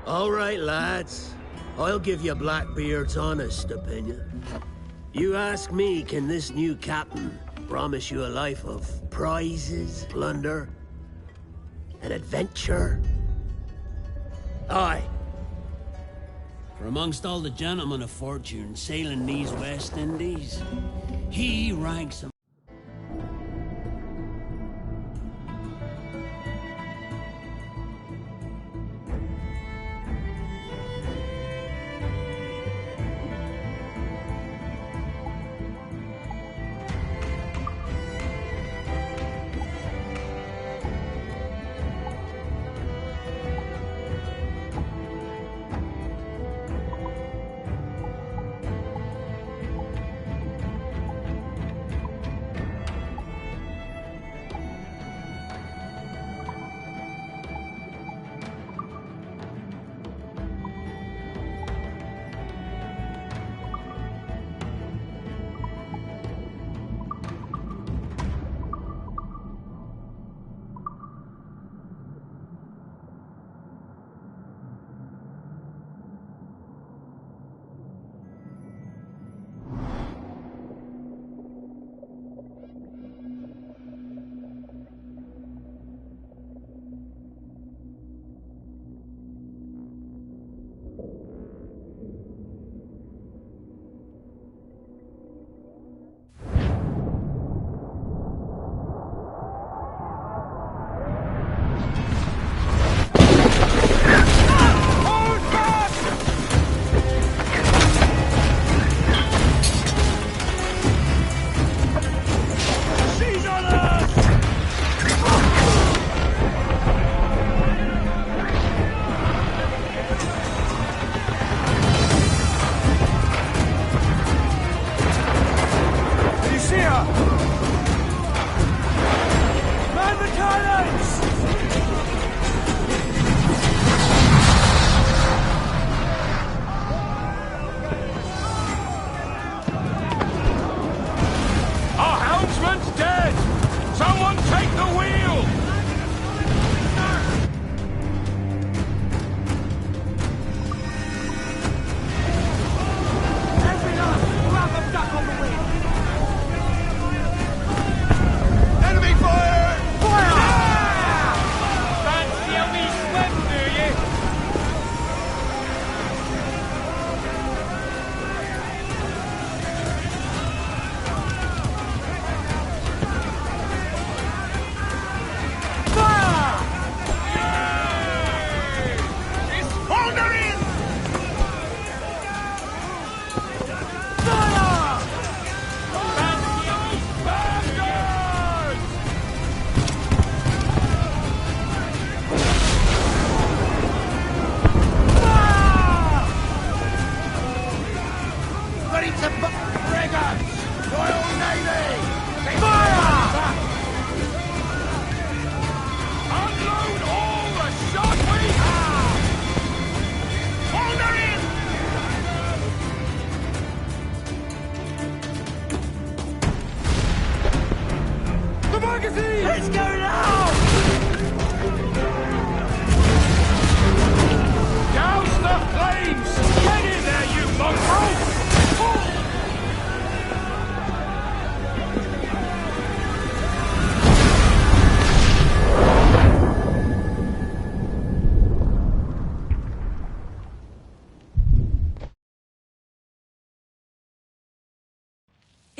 All right, lads. I'll give you Blackbeard's honest opinion. You ask me, can this new captain promise you a life of prizes, plunder, and adventure? Aye. For amongst all the gentlemen of fortune sailing these West Indies, he ranks among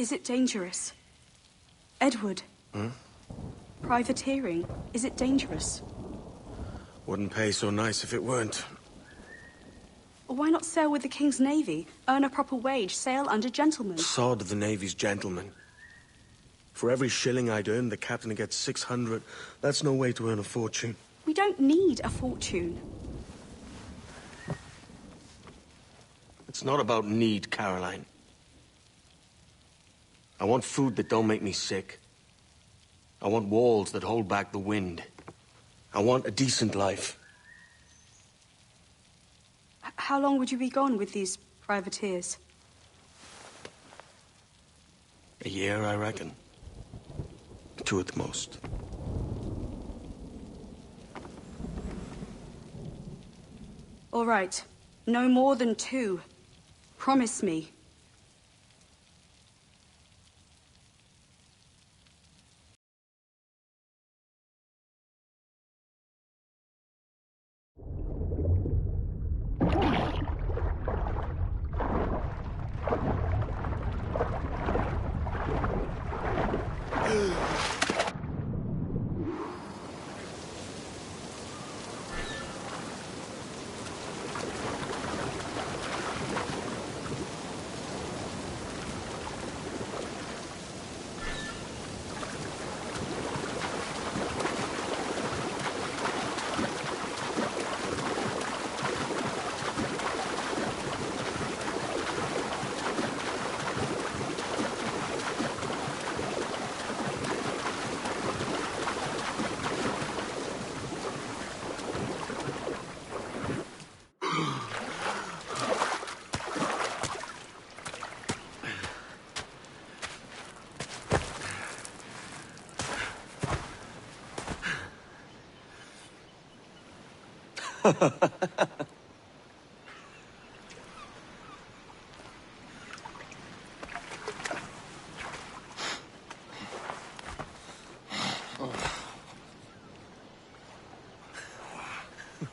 Is it dangerous? Edward? Privateering, is it dangerous? Wouldn't pay so nice if it weren't. Why not sail with the King's Navy? Earn a proper wage, sail under gentlemen. Sod the Navy's gentlemen. For every shilling I'd earn, the captain gets 600. That's no way to earn a fortune. We don't need a fortune. It's not about need, Caroline. I want food that don't make me sick. I want walls that hold back the wind. I want a decent life. How long would you be gone with these privateers? A year, I reckon. 2 at the most. All right. No more than 2. Promise me.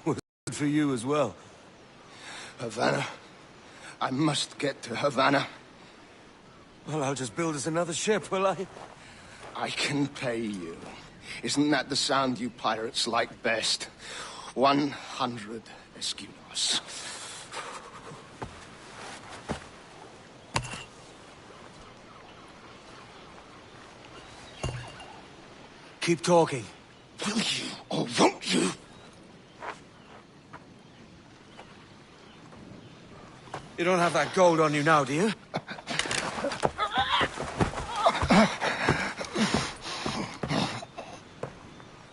Was good for you as well. Havana. I must get to Havana. Well, I'll just build us another ship, will I? I can pay you. Isn't that the sound you pirates like best? 100 escudos. Keep talking. Will you or won't you? You don't have that gold on you now, do you?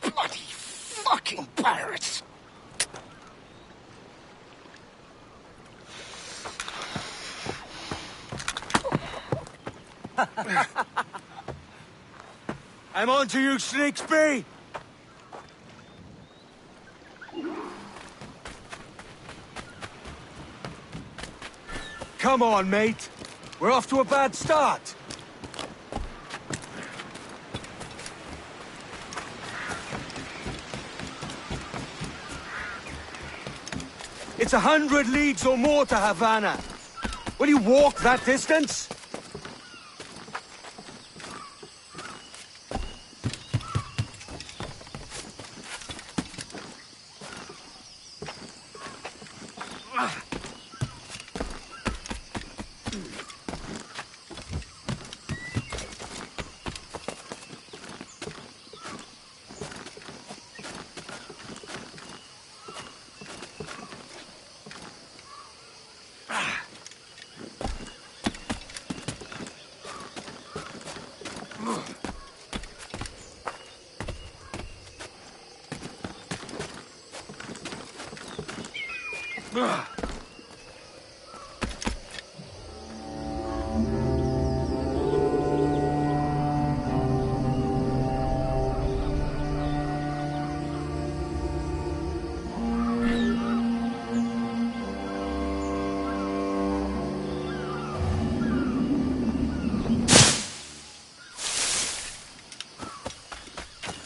Bloody fucking pirates! I'm on to you, Snakesby! Come on, mate. We're off to a bad start. It's 100 leagues or more to Havana. Will you walk that distance?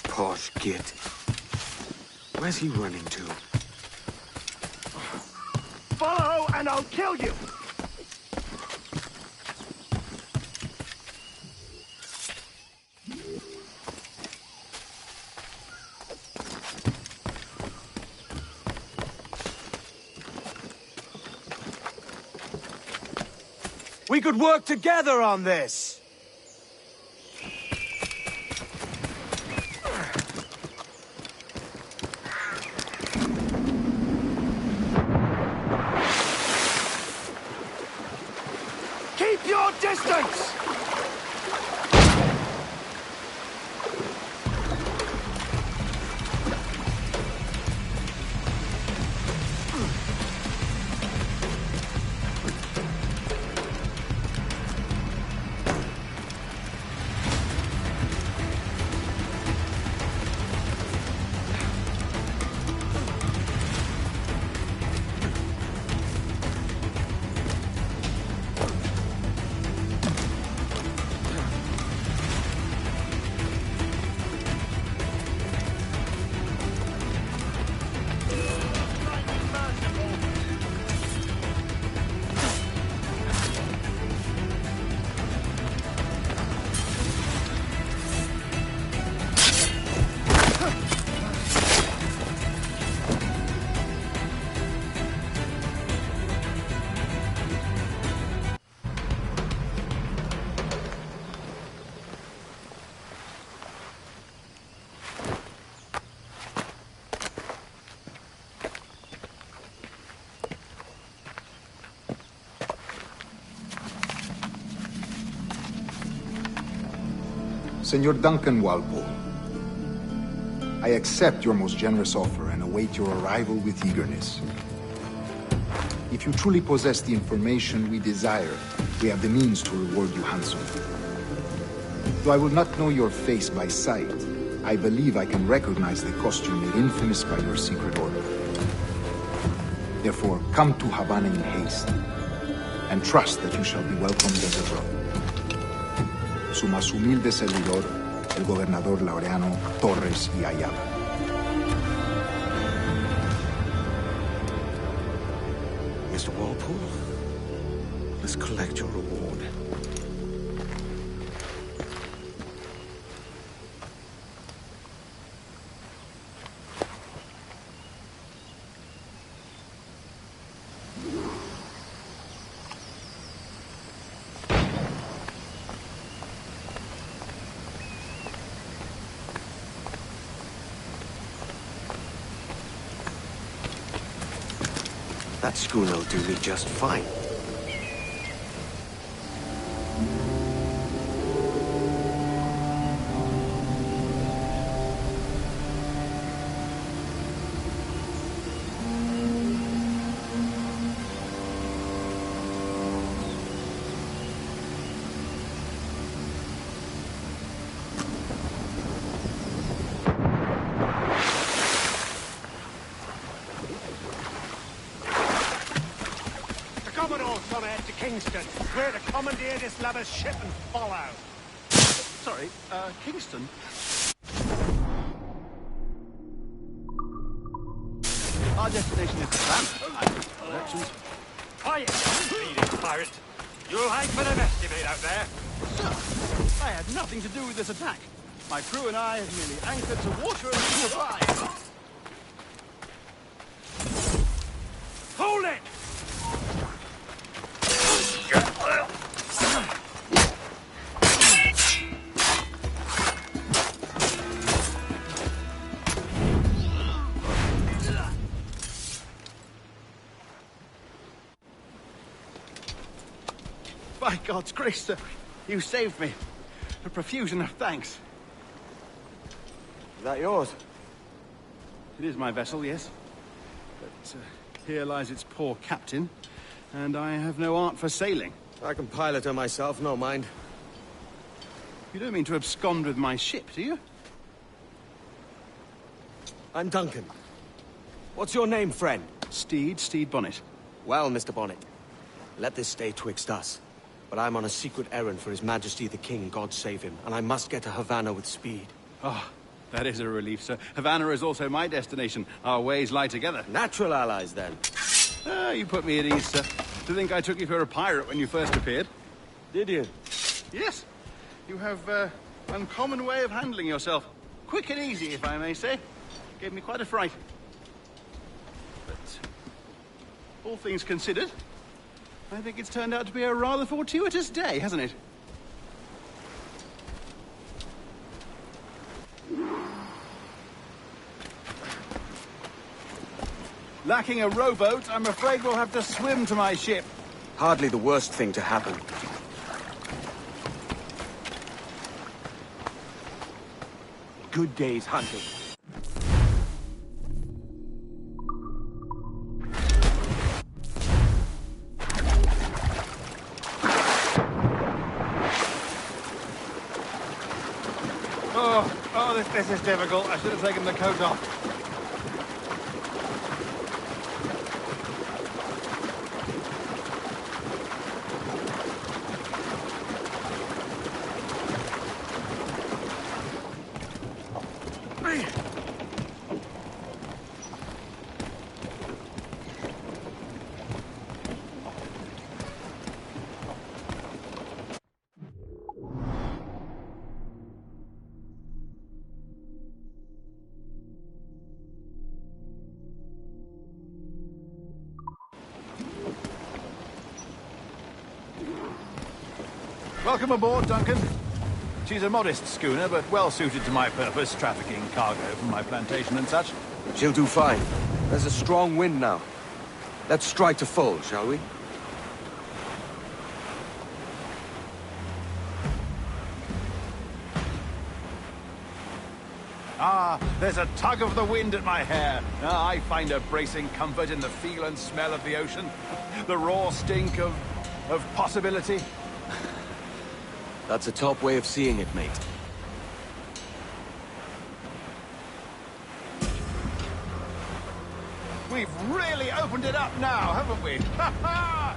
Posh git. Where's he running to? Follow and I'll kill you! We could work together on this! Keep your distance! Senor Duncan Walpole, I accept your most generous offer and await your arrival with eagerness. If you truly possess the information we desire, we have the means to reward you handsomely. Though I will not know your face by sight, I believe I can recognize the costume made infamous by your secret order. Therefore, come to Havana in haste, and trust that you shall be welcomed as a brother. Su más humilde servidor, el gobernador Laureano Torres y Ayala. Mr. Walpole, let's collect your reward. That schooner'll do me just fine. Kingston. We're to commandeer this lover's ship and follow. Sorry, Kingston? Our destination is Havana. Directions. Quiet, bleeding pirate. You'll hang for the nest you made out there. Sir, I had nothing to do with this attack. My crew and I have merely anchored to water and nearby. Hold it! By God's grace, sir, you saved me. A profusion of thanks. Is that yours? It is my vessel, yes. But here lies its poor captain, and I have no art for sailing. I can pilot her myself, no mind. You don't mean to abscond with my ship, do you? I'm Duncan. What's your name, friend? Stede Bonnet. Well, Mr. Bonnet, let this stay twixt us. But I'm on a secret errand for His Majesty the King, God save him, and I must get to Havana with speed. Oh, that is a relief, sir. Havana is also my destination. Our ways lie together. Natural allies, then. Ah, you put me at ease, sir. To think I took you for a pirate when you first appeared. Did you? Yes. You have an uncommon way of handling yourself. Quick and easy, if I may say. Gave me quite a fright. But all things considered, I think it's turned out to be a rather fortuitous day, hasn't it? Lacking a rowboat, I'm afraid we'll have to swim to my ship. Hardly the worst thing to happen. Good day's hunting. This is difficult. I should have taken the coat off. Welcome aboard, Duncan. She's a modest schooner, but well suited to my purpose, trafficking cargo from my plantation and such. She'll do fine. There's a strong wind now. Let's strike to full, shall we? Ah, there's a tug of the wind at my hair. Ah, I find a bracing comfort in the feel and smell of the ocean. The raw stink of possibility. That's a top way of seeing it, mate. We've really opened it up now, haven't we? Ha ha!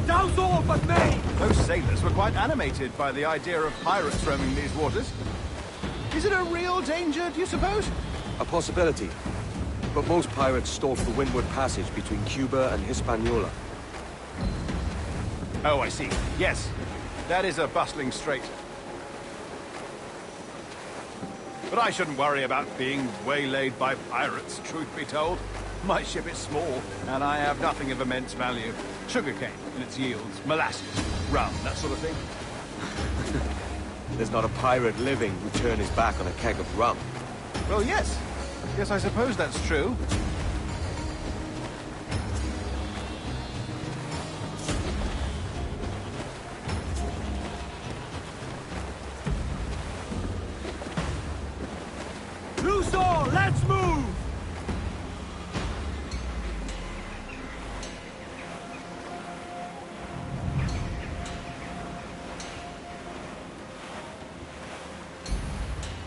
Douse all but me! Those sailors were quite animated by the idea of pirates roaming these waters. Is it a real danger, do you suppose? A possibility. But most pirates stalk the Windward Passage between Cuba and Hispaniola. Oh, I see. Yes, that is a bustling strait. But I shouldn't worry about being waylaid by pirates, truth be told. My ship is small, and I have nothing of immense value. Sugarcane and its yields, molasses, rum, that sort of thing. There's not a pirate living who'd turn his back on a keg of rum. Well, yes. Yes, I suppose that's true. Loose all, let's move!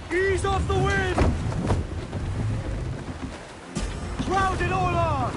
Ease off the wind! Crowd it all on!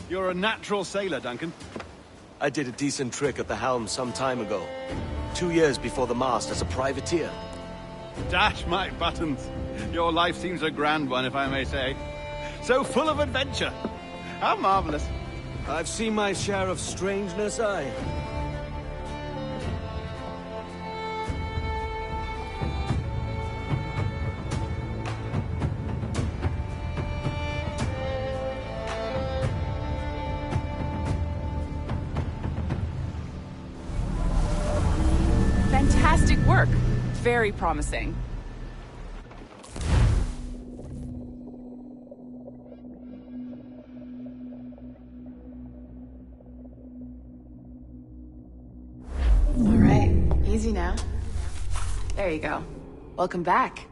You're a natural sailor, Duncan. I did a decent trick at the helm some time ago. 2 years before the mast as a privateer. Dash my buttons. Your life seems a grand one, if I may say. So full of adventure. How marvelous. I've seen my share of strangeness, aye. Fantastic work. Very promising. now. There you go. Welcome back.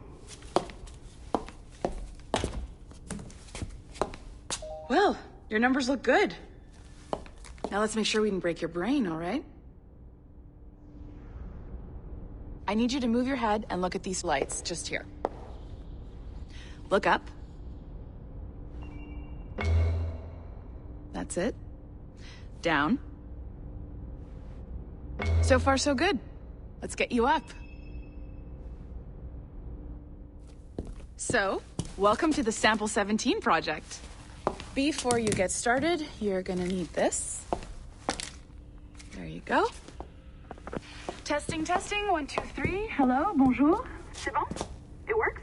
Well, your numbers look good. Now let's make sure we didn't break your brain, all right? I need you to move your head and look at these lights just here. Look up. That's it. Down. So far, so good. Let's get you up. So, welcome to the Sample 17 project. Before you get started, you're gonna need this. There you go. Testing, testing, 1, 2, 3. Hello, bonjour. C'est bon? It works?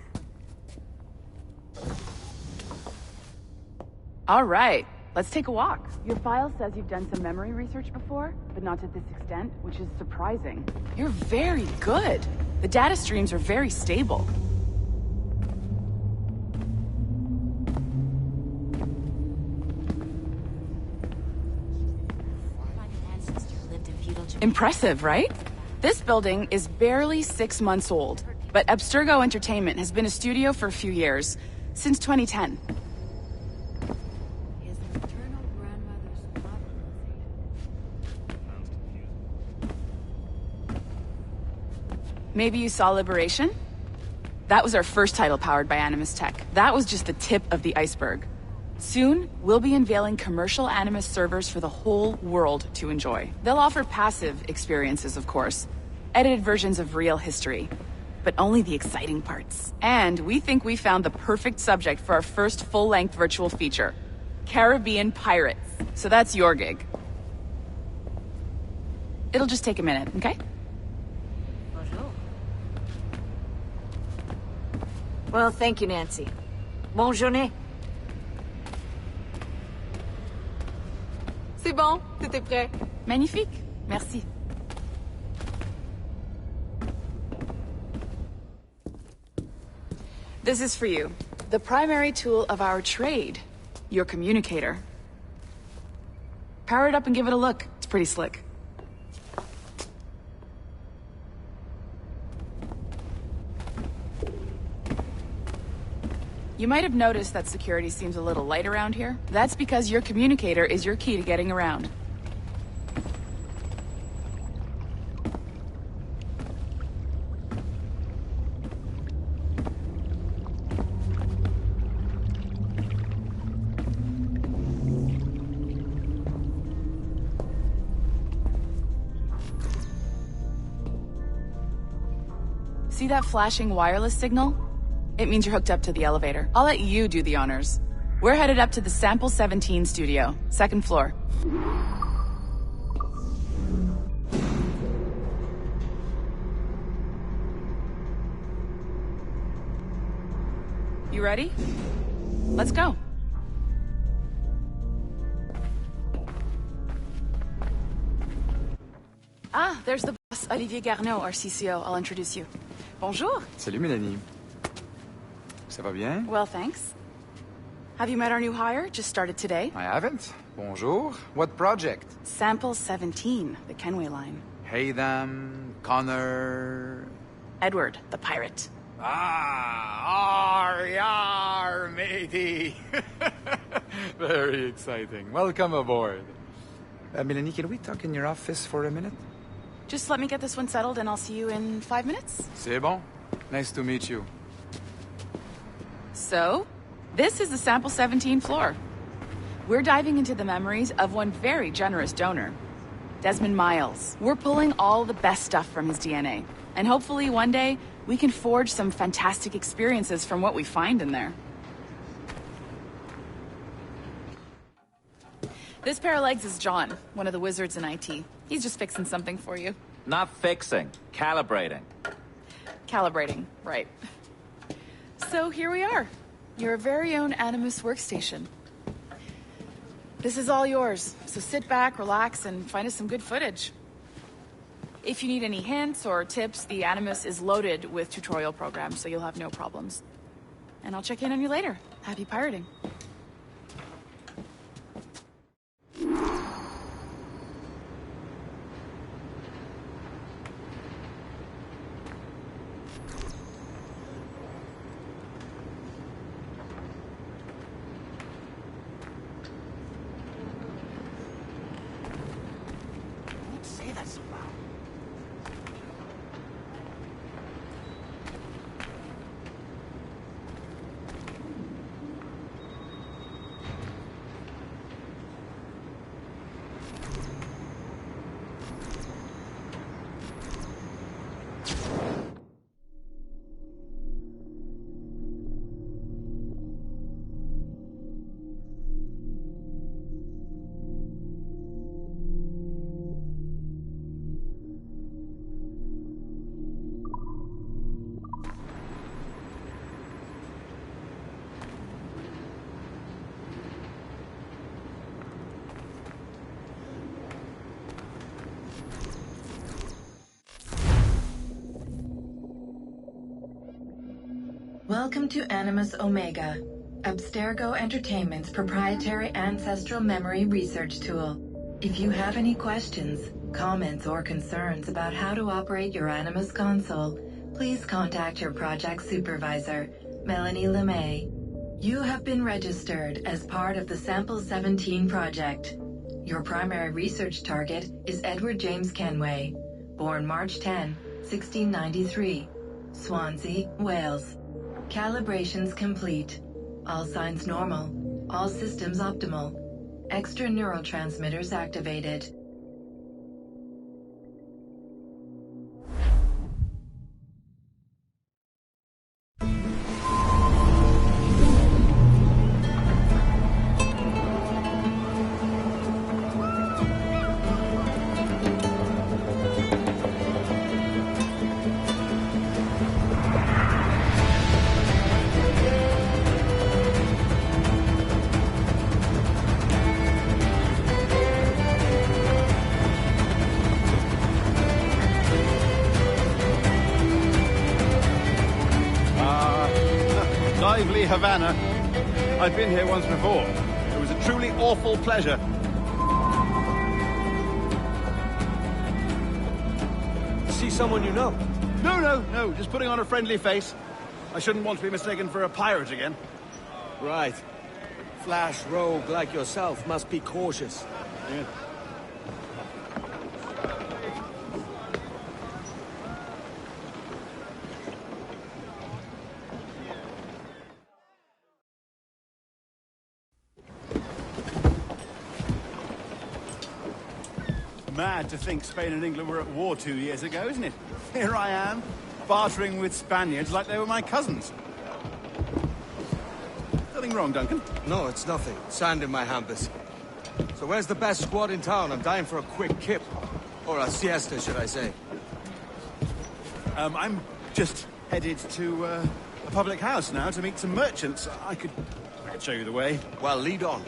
All right, let's take a walk. Your file says you've done some memory research before, but not to this extent, which is surprising. You're very good. The data streams are very stable. Impressive, right? This building is barely 6 months old, but Abstergo Entertainment has been a studio for a few years, since 2010. Maybe you saw Liberation? That was our first title powered by Animus Tech. That was just the tip of the iceberg. Soon, we'll be unveiling commercial Animus servers for the whole world to enjoy. They'll offer passive experiences, of course, edited versions of real history, but only the exciting parts. And we think we found the perfect subject for our first full-length virtual feature, Caribbean Pirates. So that's your gig. It'll just take a minute, okay? Well, thank you, Nancy. Bonne journée. C'est bon, tout est prêt. Magnifique, merci. This is for you. The primary tool of our trade, your communicator. Power it up and give it a look. It's pretty slick. You might have noticed that security seems a little light around here. That's because your communicator is your key to getting around. See that flashing wireless signal? It means you're hooked up to the elevator. I'll let you do the honors. We're headed up to the Sample 17 studio, 2nd floor. You ready? Let's go. Ah, there's the boss, Olivier Garneau, our CCO. I'll introduce you. Bonjour. Salut, Mélanie. Ça va bien? Well, thanks. Have you met our new hire? Just started today. I haven't. Bonjour. What project? Sample 17, the Kenway line. Haytham, Connor... Edward, the pirate. Ah, yar, matey. Very exciting. Welcome aboard. Mélanie, can we talk in your office for a minute? Just let me get this one settled and I'll see you in 5 minutes. C'est bon. Nice to meet you. So, this is the Sample 17 floor. We're diving into the memories of one very generous donor, Desmond Miles. We're pulling all the best stuff from his DNA. And hopefully one day, we can forge some fantastic experiences from what we find in there. This pair of legs is John, one of the wizards in IT. He's just fixing something for you. Not fixing, calibrating. Calibrating, right. So here we are, your very own Animus workstation. This is all yours, so sit back, relax, and find us some good footage. If you need any hints or tips, the Animus is loaded with tutorial programs, so you'll have no problems. And I'll check in on you later. Happy pirating. Welcome to Animus Omega, Abstergo Entertainment's proprietary ancestral memory research tool. If you have any questions, comments, or concerns about how to operate your Animus console, please contact your project supervisor, Melanie LeMay. You have been registered as part of the Sample 17 project. Your primary research target is Edward James Kenway, born March 10, 1693, Swansea, Wales. Calibrations complete. All signs normal. All systems optimal. Extra neurotransmitters activated. Lively Havana. I've been here once before. It was a truly awful pleasure. See someone you know? No. Just putting on a friendly face. I shouldn't want to be mistaken for a pirate again. Right. Flash rogue like yourself must be cautious. Yeah. Mad to think Spain and England were at war 2 years ago, isn't it? Here I am, bartering with Spaniards like they were my cousins. Nothing wrong, Duncan? No, it's nothing. Sand in my hampers. So where's the best squad in town? I'm dying for a quick kip. Or a siesta, should I say. I'm just headed to a public house now to meet some merchants. I could show you the way. Well, lead on.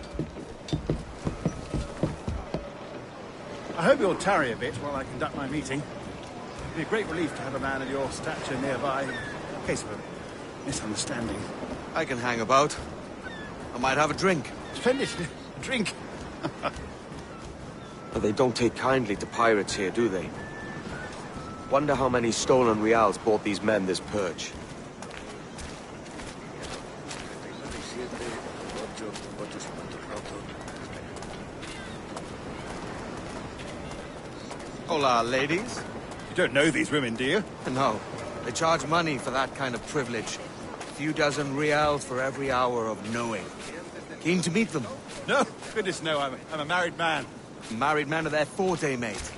I hope you'll tarry a bit while I conduct my meeting. It'd be a great relief to have a man of your stature nearby in case of a misunderstanding. I can hang about. I might have a drink. Splendid. Drink. But they don't take kindly to pirates here, do they? Wonder how many stolen reals bought these men this purge. Hola, ladies. You don't know these women, do you? No. They charge money for that kind of privilege. A few dozen reals for every hour of knowing. Keen to meet them? No, goodness no, I'm a married man. Married man of their forte, mate.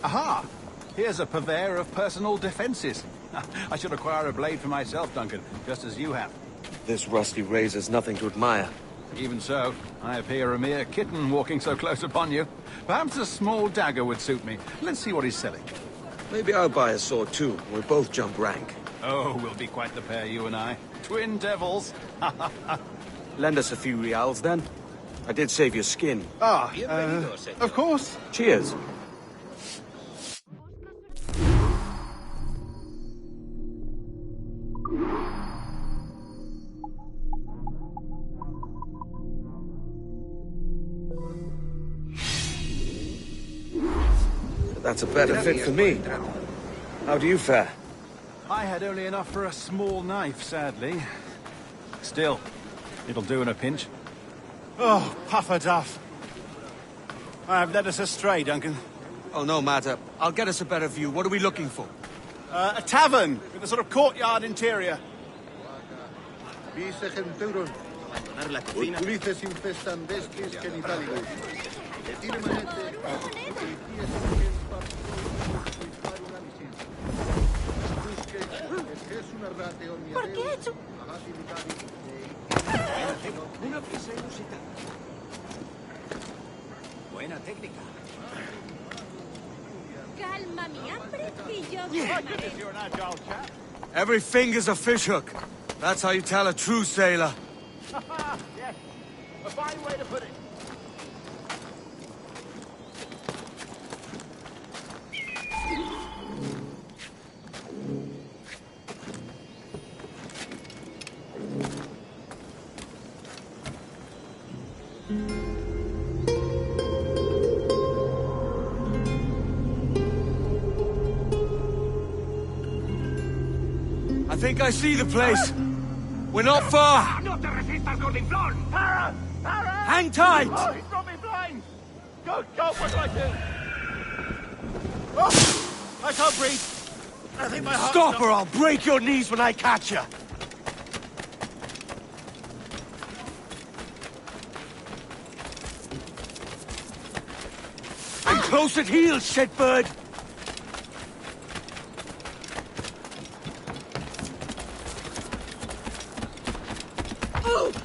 Aha! Here's a purveyor of personal defenses. I should acquire a blade for myself, Duncan, just as you have. This rusty razor's nothing to admire. Even so, I appear a mere kitten walking so close upon you. Perhaps a small dagger would suit me. Let's see what he's selling. Maybe I'll buy a sword too. We'll both jump rank. Oh, we'll be quite the pair, you and I. Twin devils. Lend us a few reals, then. I did save your skin. Ah, of course. Cheers. That's a better fit for me. How do you fare? I had only enough for a small knife, sadly. Still, it'll do in a pinch. Oh, puffer duff. I have led us astray, Duncan. Oh, no matter. I'll get us a better view. What are we looking for? A tavern with a sort of courtyard interior. ¿Por qué he hecho? Una pieza inusitada. Buena técnica. Calma mi hambre y yo You're an agile chap. Every finger's a fishhook. That's how you tell a true sailor. Yes, a fine way to put it. I think I see the place. We're not far. No te resistas, Gordinflón! Para! Para! Hang tight! Oh, he's got me blind! Go, what do I do? Oh, I can't breathe. I think my heart... Stop or I'll break your knees when I catch you! I'm close at heels, shitbird!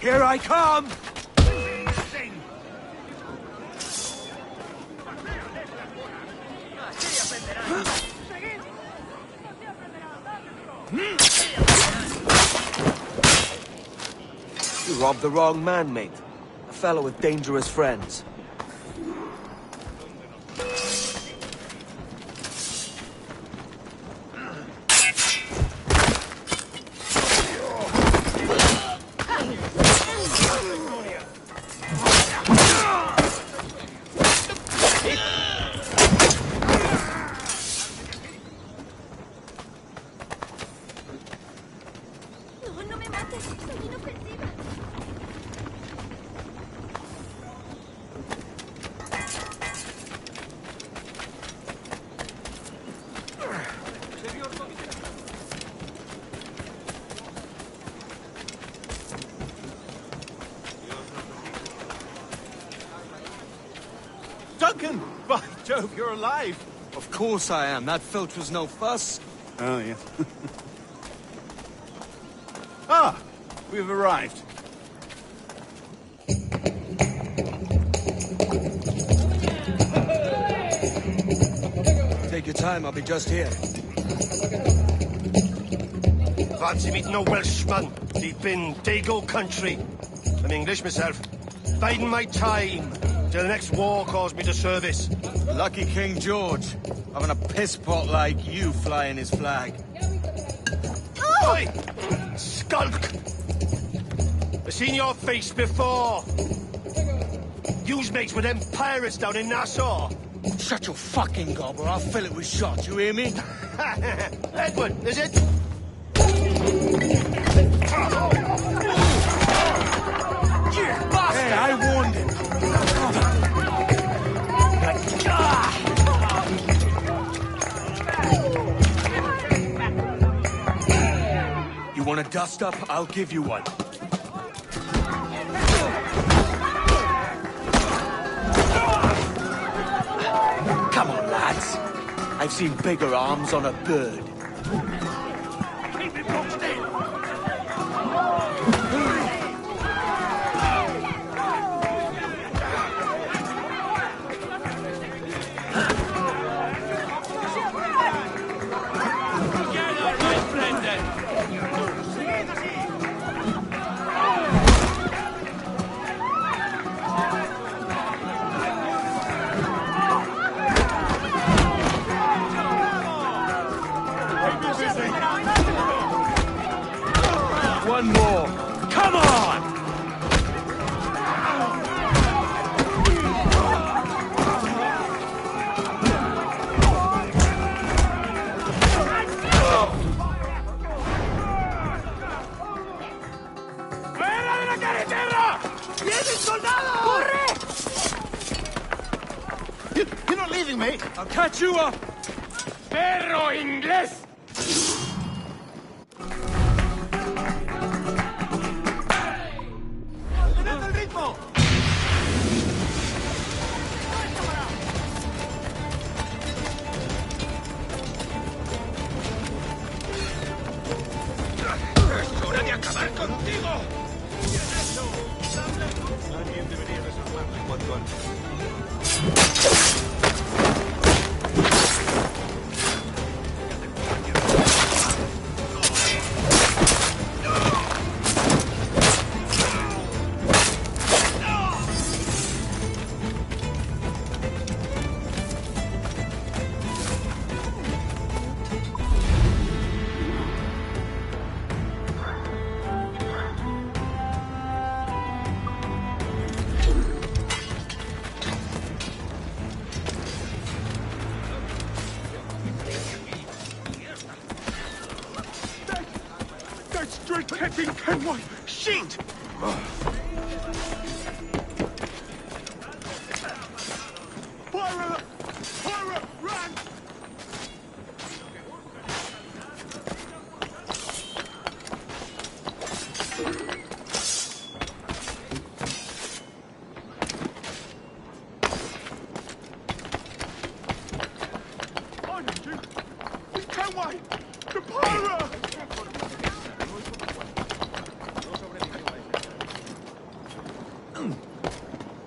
Here I come! You robbed the wrong man, mate. A fellow with dangerous friends. No me mates, soy inofensiva. Duncan! By Jove, you're alive! Of course I am. That filch was no fuss. Oh, yeah. Ah! We've arrived. Take your time, I'll be just here. Fancy meeting no Welshman deep in Dago country. I'm English myself. Biding my time till the next war calls me to service. Lucky King George, having a piss pot like you flying his flag. Oi! Skulk! I've seen your face before. You's mates with them pirates down in Nassau. Shut your fucking gob or I'll fill it with shot, you hear me? Edward, is it? Hey, I warned him. You want a dust-up? I'll give you one. Come on, lads. I've seen bigger arms on a bird. Keep it boxed in. One more. Come on! ¡Fuera de la carretera! ¡Vienen soldados! ¡Corre! You're not leaving me! I'll catch you up! ¡Perro inglés! ¡Tened el ritmo! ¡Es hora de acabar contigo! Alguien debería desarmarla en cuanto antes. Straight catching Kenway! Shit! Pirate! Pirate! Run! Kenway! The pirate!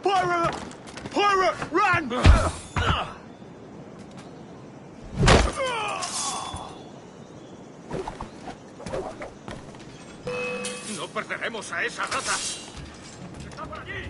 Pirate! Pirate! Run! No perderemos a esa rata. ¡Está por allí!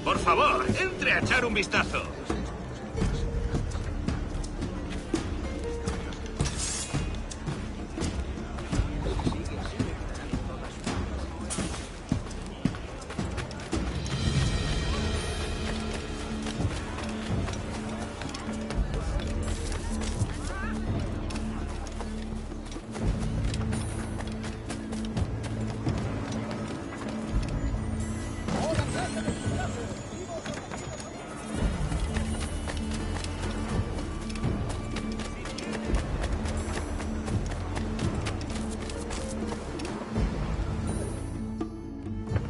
Por favor, entre a echar un vistazo.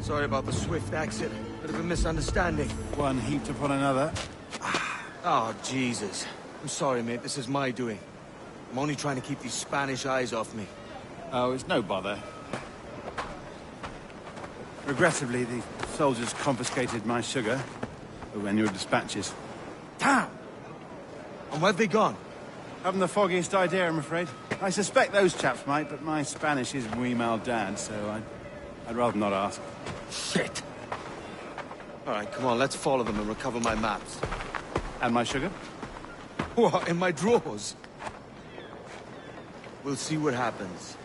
Sorry about the swift exit. Bit of a misunderstanding. One heaped upon another. Oh, Jesus. I'm sorry, mate. This is my doing. I'm only trying to keep these Spanish eyes off me. Oh, it's no bother. Regrettably, the soldiers confiscated my sugar when your dispatches. Damn! And where've they gone? Haven't the foggiest idea, I'm afraid. I suspect those chaps might, but my Spanish is muy mal dad, so I'd rather not ask. Shit! All right, come on, let's follow them and recover my maps. And my sugar? What, in my drawers? We'll see what happens.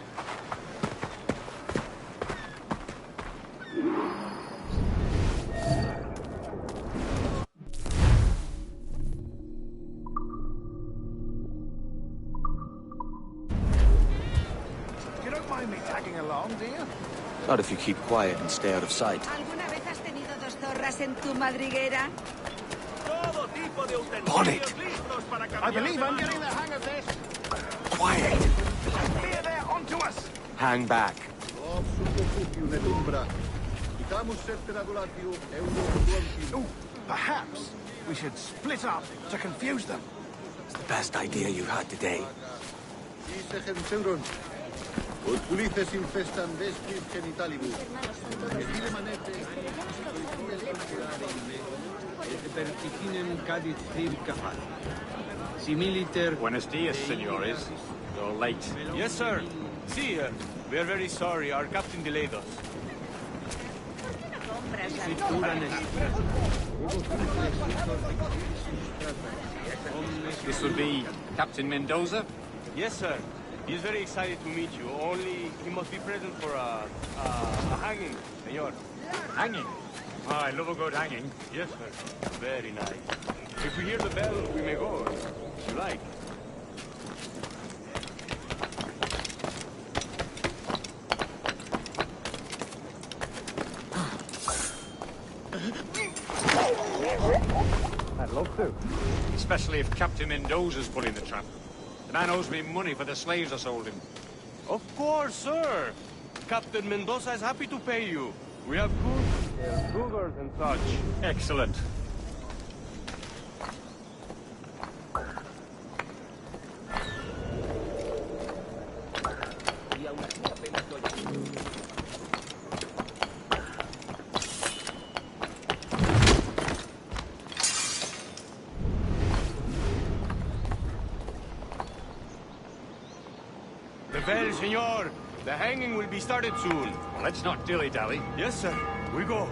You don't mind me tagging along, do you? Not if you keep quiet and stay out of sight. ¿Alguna vez has tenido dos zorras en tu madriguera? Bonnet! I believe I'm getting the hang of this. Quiet! Clear there onto us! Hang back. Ooh, perhaps we should split up to confuse them. It's the best idea you had today. Ulises infestan vespris genitalibus. Buenos dias, senores. You're late. Yes, sir. See, we are very sorry. Our captain delayed us. This would be Captain Mendoza? Yes, sir. He's very excited to meet you. Only he must be present for a hanging, senor. Hanging? Oh, I love a good hanging. Yes, sir. Very nice. If we hear the bell, we may go. If you like. I'd love to. Especially if Captain Mendoza's pulling the trap. The man owes me money for the slaves I sold him. Of course, sir. Captain Mendoza is happy to pay you. We have goods, cougars and such. Excellent. Well, senor, the hanging will be started soon. Let's not dilly-dally. Yes, sir. We go.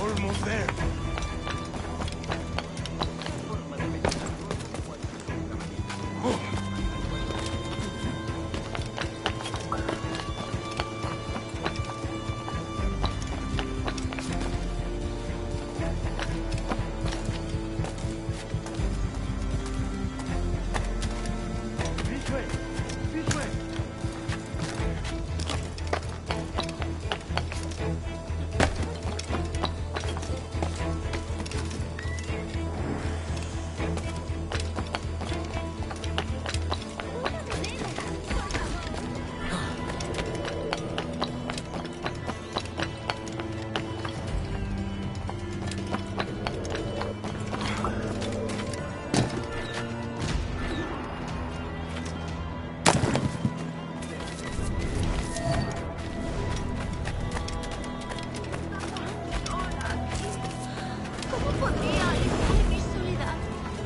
Almost there.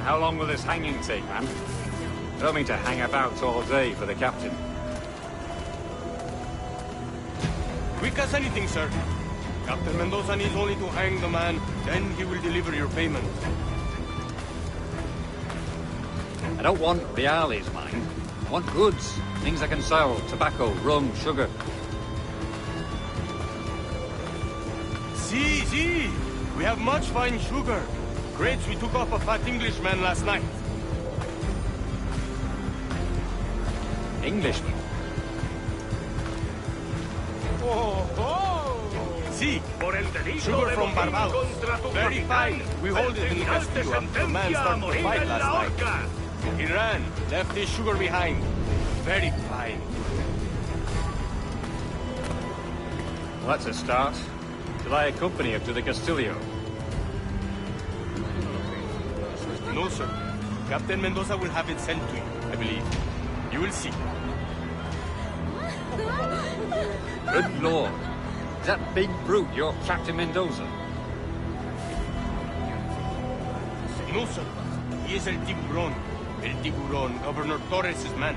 How long will this hanging take, man? I don't mean to hang about all day for the captain. Quick as anything, sir. Captain Mendoza needs only to hang the man, then he will deliver your payment. I don't want reales, mind. I want goods. Things I can sell. Tobacco, rum, sugar. See! We have much fine sugar. Crates we took off a fat Englishman last night. Englishman? See, sugar from Barbados. Very fine. We hold it in the castillo after the man started to fight last night. He ran, left his sugar behind. Very fine. Well, that's a start. Shall I accompany him to the Castillo? No, sir. Captain Mendoza will have it sent to you, I believe. You will see. Good Lord. Is that big brute your Captain Mendoza? No, sir. He is El Tiburon. El Tiburon, Governor Torres' man.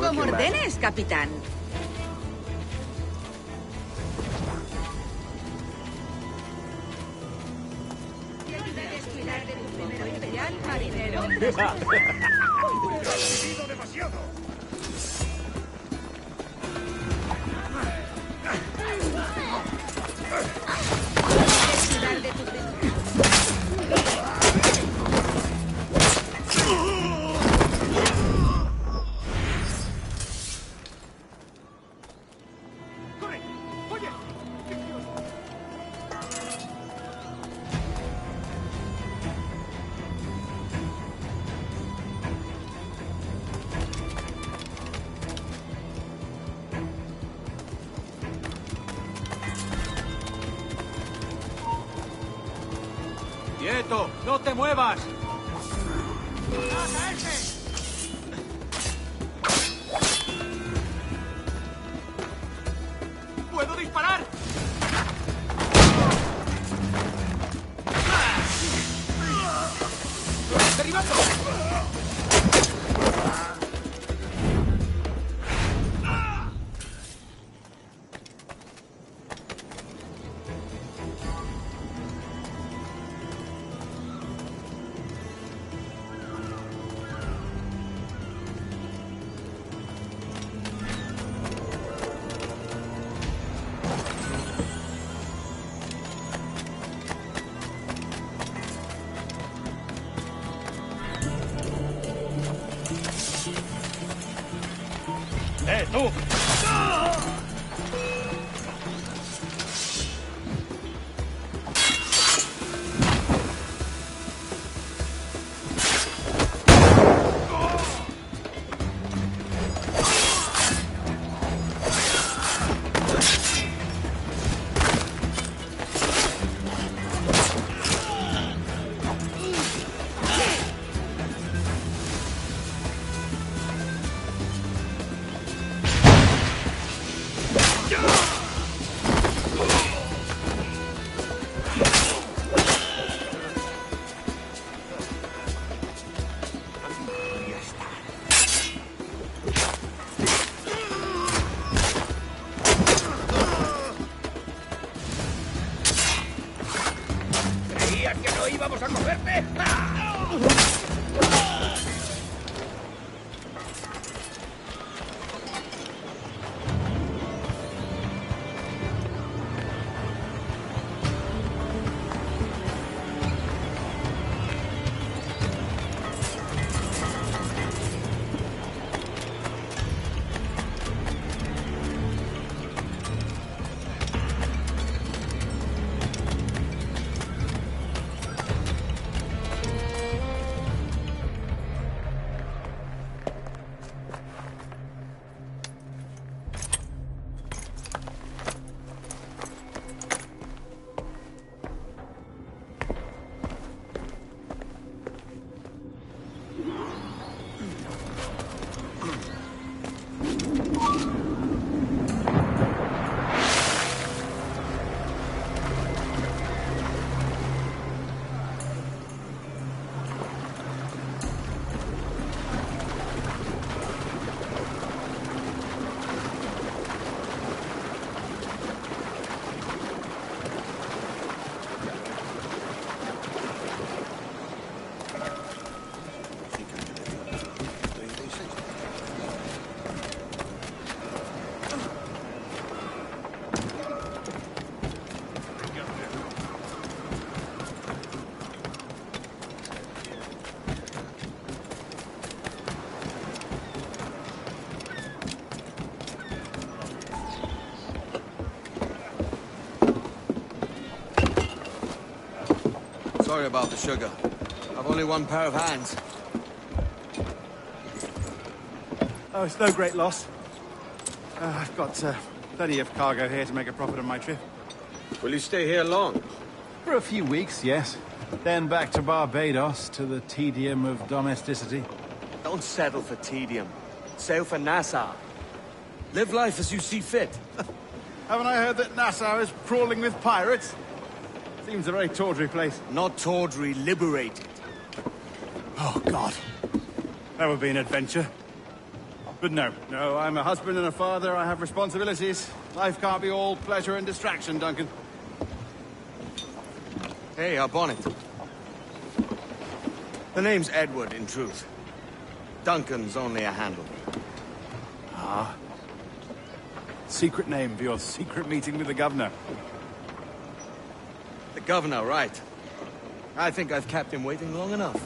Como ordenes, capitán. imperial marinero. demasiado. De tu ¡Quieto! ¡No te muevas! ¡Puedo disparar! ¡Derribando! ¡Tú! ¿Creías que no íbamos a cogerte? Sorry about the sugar. I've only one pair of hands. Oh, it's no great loss. I've got plenty of cargo here to make a profit on my trip. Will you stay here long? For a few weeks, yes. Then back to Barbados, to the tedium of domesticity. Don't settle for tedium. Sail for Nassau. Live life as you see fit. Haven't I heard that Nassau is crawling with pirates? Seems a very tawdry place. Not tawdry, liberated. Oh, God. That would be an adventure. But no, I'm a husband and a father. I have responsibilities. Life can't be all pleasure and distraction, Duncan. Hey, our bonnet. The name's Edward, in truth. Duncan's only a handle. Ah. Secret name for your secret meeting with the governor. The governor, right. I think I've kept him waiting long enough.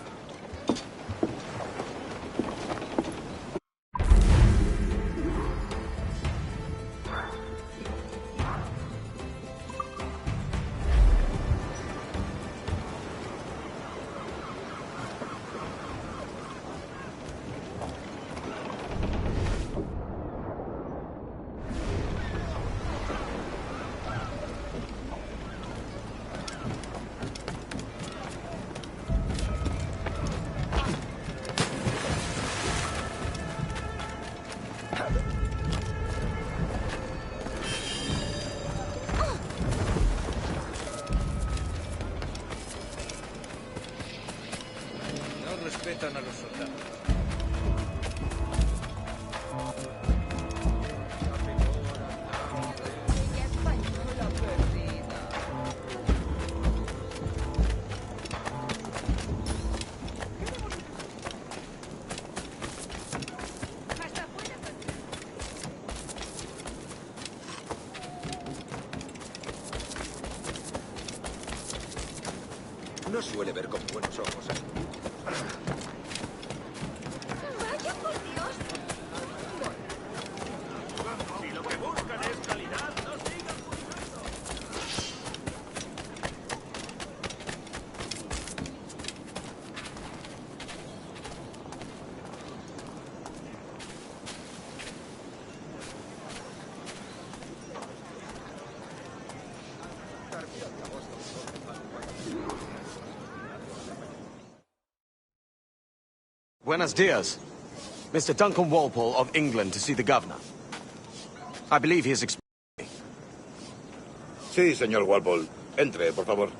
Respetan a los soldados. No suele ver con buenos ojos. ¡Vaya por Dios! Si lo que buscan es calidad, no sigan buscando. Buenos dias. Mr. Duncan Walpole of England to see the governor. I believe he is Sí, señor Walpole. Entre, por favor.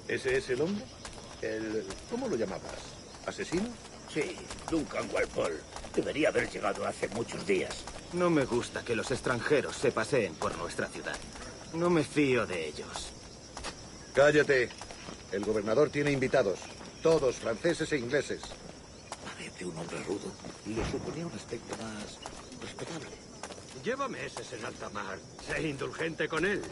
¿Ese es el hombre? ¿Cómo lo llamabas? ¿Asesino? Sí, Duncan Walpole. Debería haber llegado hace muchos días. No me gusta que los extranjeros se paseen por nuestra ciudad. No me fío de ellos. Cállate. El gobernador tiene invitados. Todos franceses e ingleses. Parece un hombre rudo. Le suponía un aspecto más respetable. Lleva meses en alta mar. Sé indulgente con él.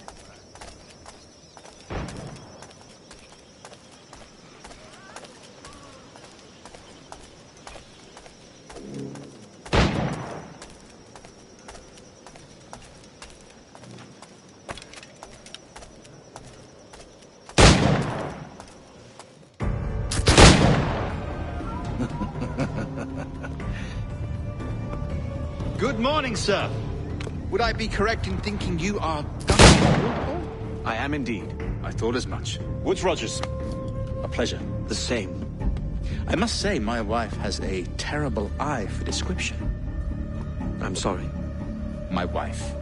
Good morning, sir. Would I be correct in thinking you are Duncan? I am indeed. I thought as much. Woods Rogers. A pleasure. The same. I must say, my wife has a terrible eye for description. I'm sorry. My wife.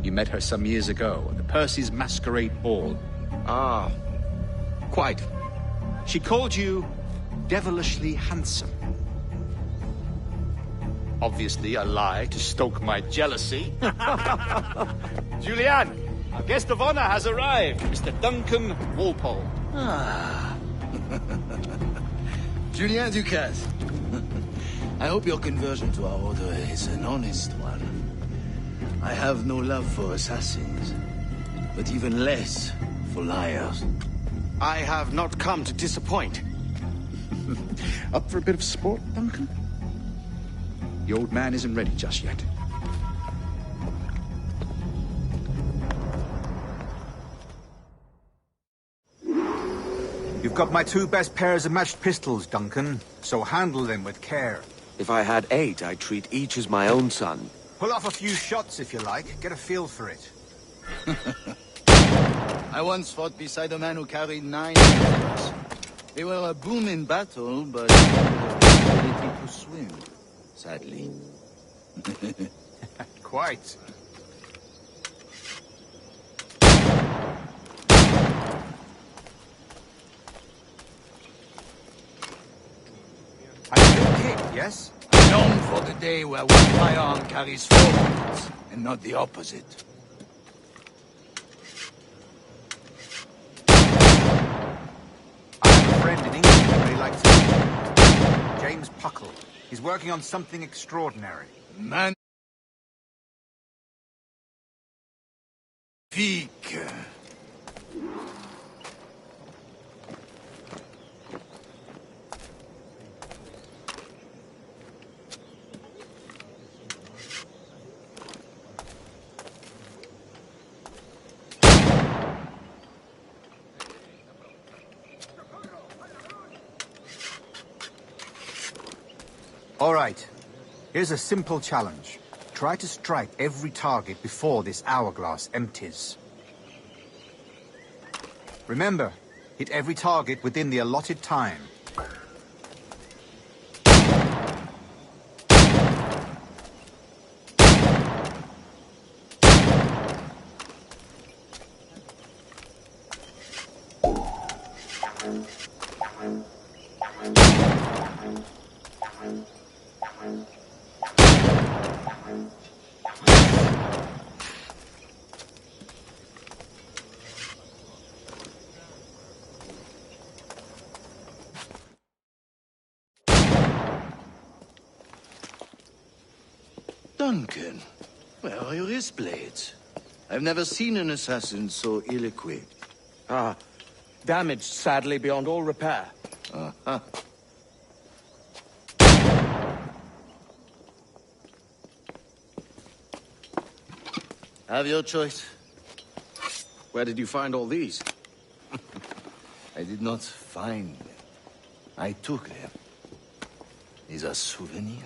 You met her some years ago at the Percy's Masquerade Ball. Ah, quite. She called you devilishly handsome. Obviously a lie to stoke my jealousy. Julianne, our guest of honor has arrived, Mr. Duncan Walpole. Ah. Julien Ducasse. I hope your conversion to our order is an honest one. I have no love for assassins, but even less for liars. I have not come to disappoint. Up for a bit of sport, Duncan? The old man isn't ready just yet. You've got my two best pairs of matched pistols, Duncan, so handle them with care. If I had 8, I'd treat each as my own son. Pull off a few shots if you like, get a feel for it. I once fought beside a man who carried 9 arrows. They were a boom in battle, but the ability to swim, sadly. Quite. A good kick, yes? I long for the day where one firearm carries 4 bullets, and not the opposite. I have a friend in England who really likes it. James Puckle. He's working on something extraordinary. Man... Peak. All right. Here's a simple challenge. Try to strike every target before this hourglass empties. Remember, hit every target within the allotted time. Duncan, where are your wrist blades? I've never seen an assassin so ill-equipped. Damaged, sadly, beyond all repair. Uh-huh. Have your choice. Where did you find all these? I did not find them. I took them. These are souvenirs.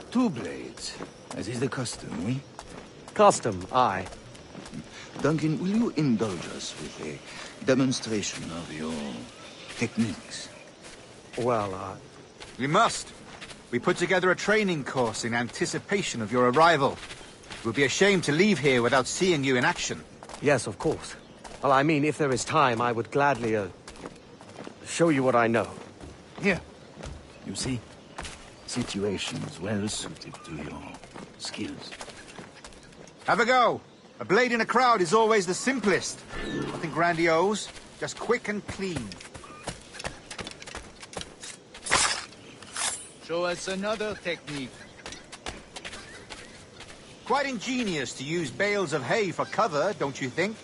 Two blades, as is the custom, oui? Custom, aye. Duncan, will you indulge us with a demonstration of your techniques? Well, We must. We put together a training course in anticipation of your arrival. It would be a shame to leave here without seeing you in action. Yes, of course. Well, I mean, if there is time, I would gladly, show you what I know. Here. You see? Situations well suited to your skills. Have a go. A blade in a crowd is always the simplest. Nothing grandiose, just quick and clean. Show us another technique. Quite ingenious to use bales of hay for cover, don't you think?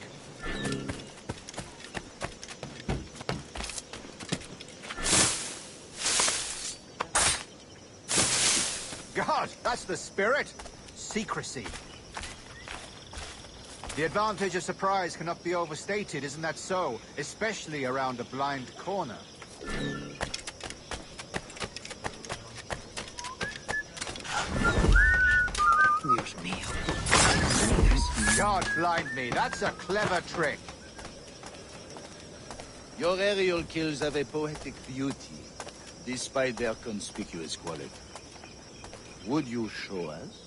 God, that's the spirit. Secrecy. The advantage of surprise cannot be overstated, isn't that so? Especially around a blind corner. Dios mío. God blind me, that's a clever trick. Your aerial kills have a poetic beauty, despite their conspicuous quality. Would you show us?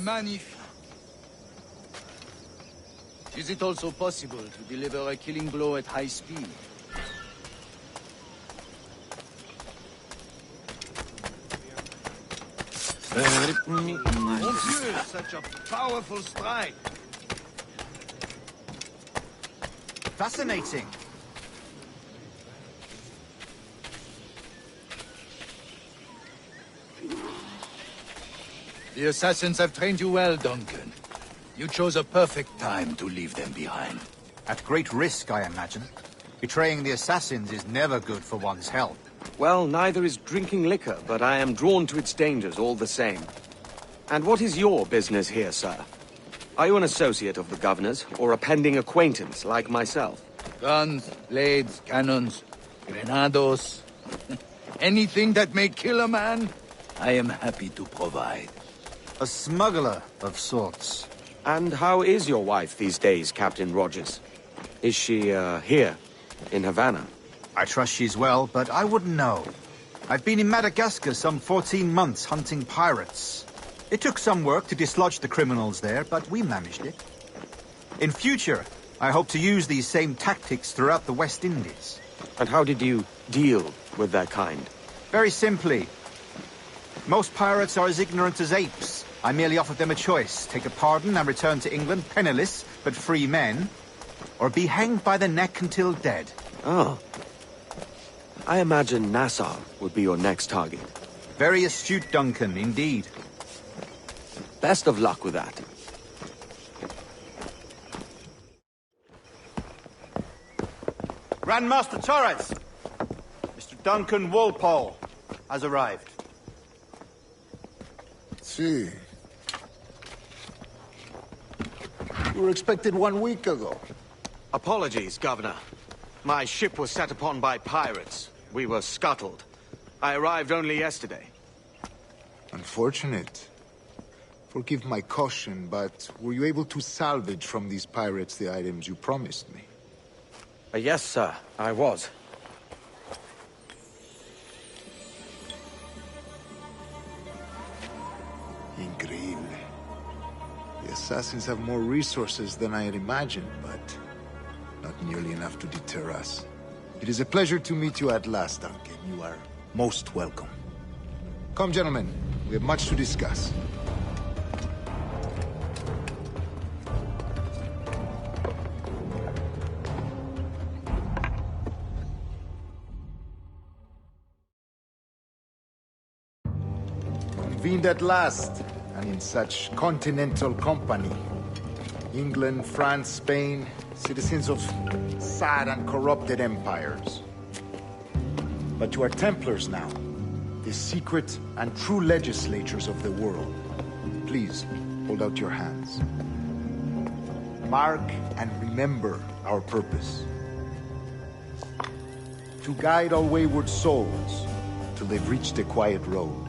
Magnifique. Is it also possible to deliver a killing blow at high speed? Mon Dieu, such a powerful strike. Fascinating. The assassins have trained you well, Duncan. You chose a perfect time to leave them behind. At great risk, I imagine. Betraying the assassins is never good for one's health. Well, neither is drinking liquor, but I am drawn to its dangers all the same. And what is your business here, sir? Are you an associate of the governor's, or a pending acquaintance like myself? Guns, blades, cannons, grenados. Anything that may kill a man, I am happy to provide. A smuggler of sorts. And how is your wife these days, Captain Rogers? Is she, here, in Havana? I trust she's well, but I wouldn't know. I've been in Madagascar some 14 months hunting pirates. It took some work to dislodge the criminals there, but we managed it. In future, I hope to use these same tactics throughout the West Indies. And how did you deal with their kind? Very simply. Most pirates are as ignorant as apes. I merely offered them a choice. Take a pardon and return to England penniless, but free men. Or be hanged by the neck until dead. Oh. I imagine Nassau would be your next target. Very astute, Duncan, indeed. Best of luck with that. Grandmaster Torres! Mr. Duncan Walpole has arrived. See. You were expected 1 week ago. Apologies, Governor. My ship was set upon by pirates. We were scuttled. I arrived only yesterday. Unfortunate. Forgive my caution, but were you able to salvage from these pirates the items you promised me? Yes, sir, I was. Increíble. The assassins have more resources than I had imagined, but not nearly enough to deter us. It is a pleasure to meet you at last, Duncan. You are most welcome. Come, gentlemen. We have much to discuss. Convened at last, and in such continental company. England, France, Spain, citizens of sad and corrupted empires. But you are Templars now, the secret and true legislators of the world. Please, hold out your hands. Mark and remember our purpose. To guide all wayward souls till they've reached the quiet road.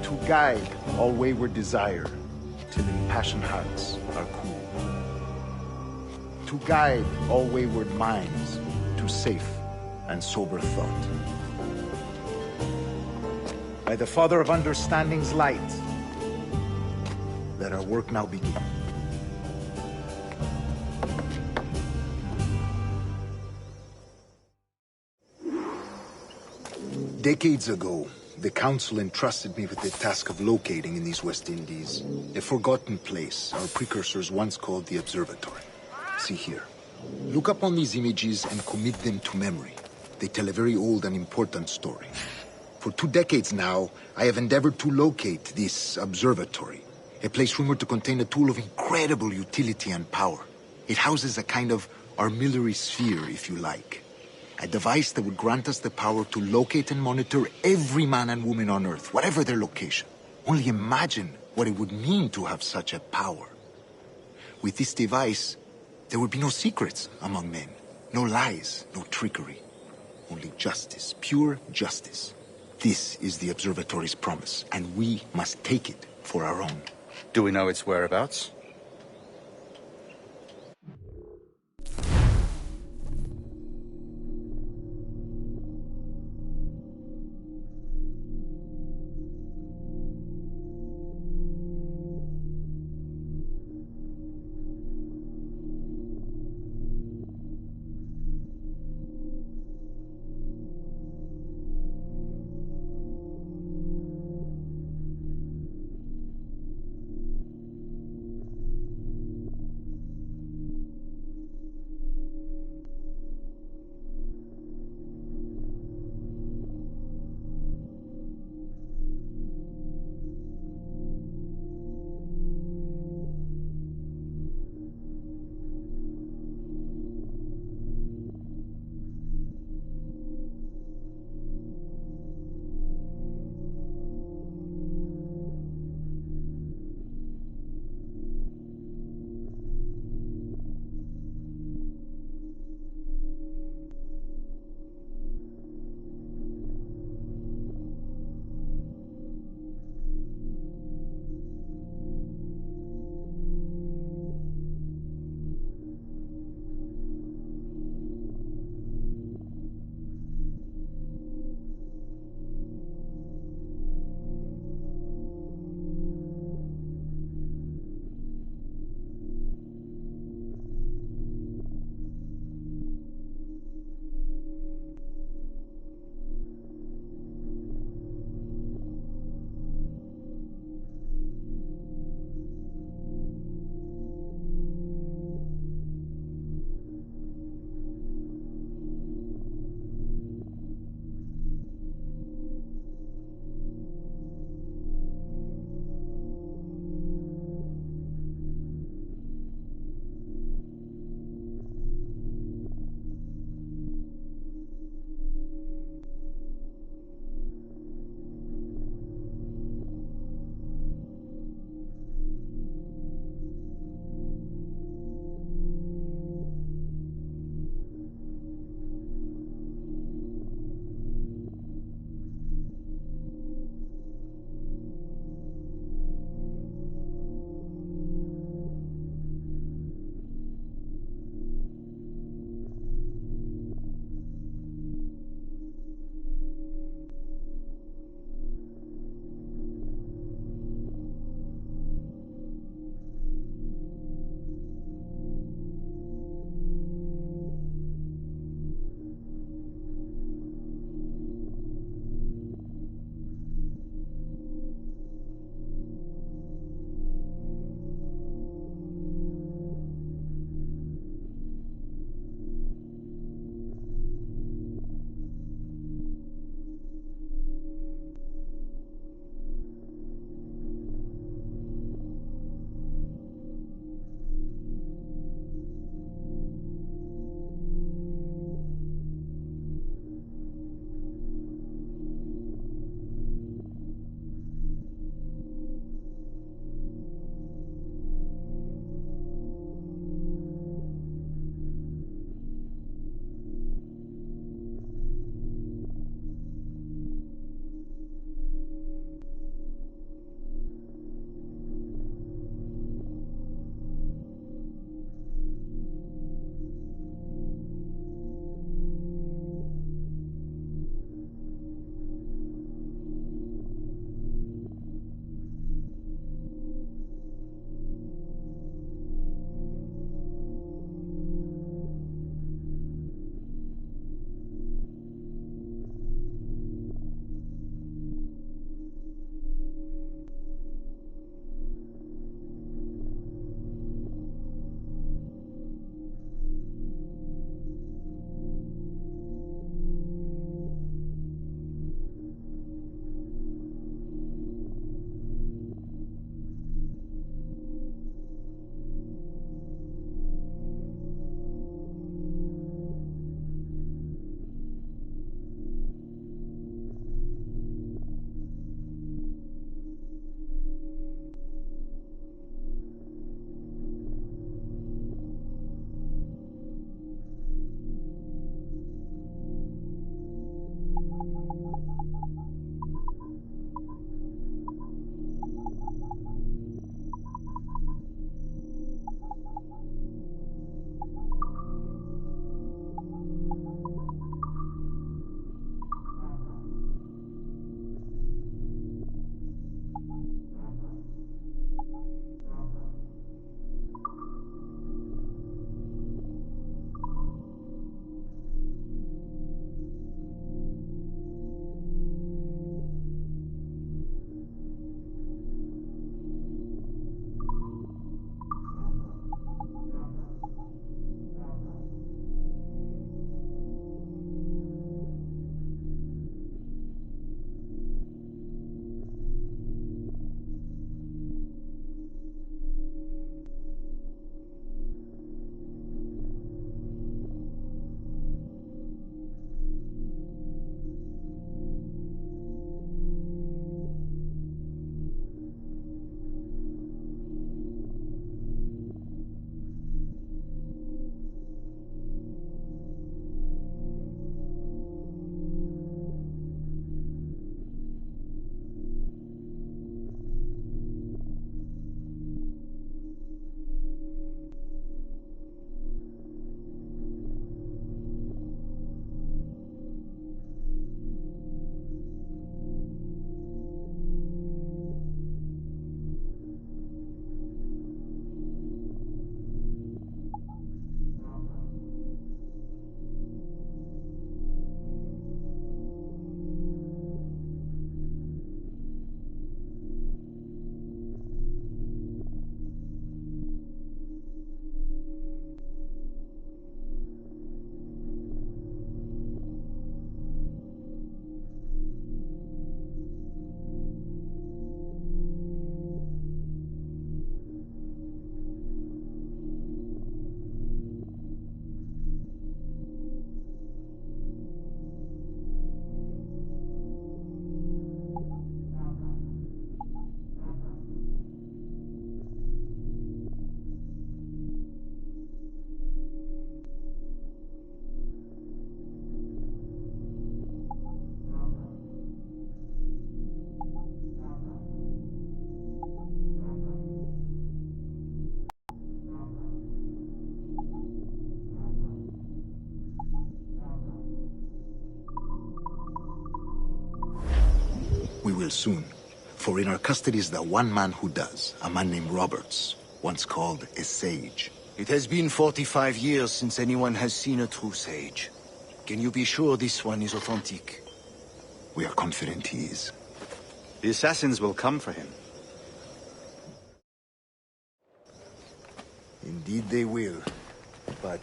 To guide all wayward desire till impassioned hearts are cool. To guide all wayward minds to safe and sober thought. By the Father of Understanding's light, let our work now begin. Decades ago, the Council entrusted me with the task of locating in these West Indies a forgotten place our precursors once called the Observatory. See here. Look upon these images and commit them to memory. They tell a very old and important story. For 2 decades now, I have endeavored to locate this observatory, a place rumored to contain a tool of incredible utility and power. It houses a kind of armillary sphere, if you like. A device that would grant us the power to locate and monitor every man and woman on Earth, whatever their location. Only imagine what it would mean to have such a power. With this device, there would be no secrets among men, no lies, no trickery. Only justice, pure justice. This is the Observatory's promise, and we must take it for our own. Do we know its whereabouts? soon. For in our custody is the one man who does, a man named Roberts, once called a sage. It has been 45 years since anyone has seen a true sage. Can you be sure this one is authentic? We are confident he is. The assassins will come for him. Indeed they will. But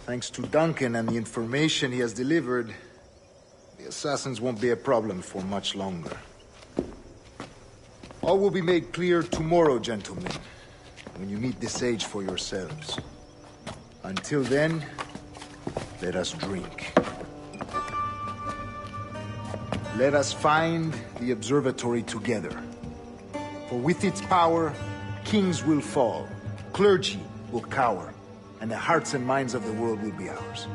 thanks to Duncan and the information he has delivered, the assassins won't be a problem for much longer. All will be made clear tomorrow, gentlemen, when you meet the sage for yourselves. Until then, let us drink. Let us find the observatory together. For with its power, kings will fall, clergy will cower, and the hearts and minds of the world will be ours.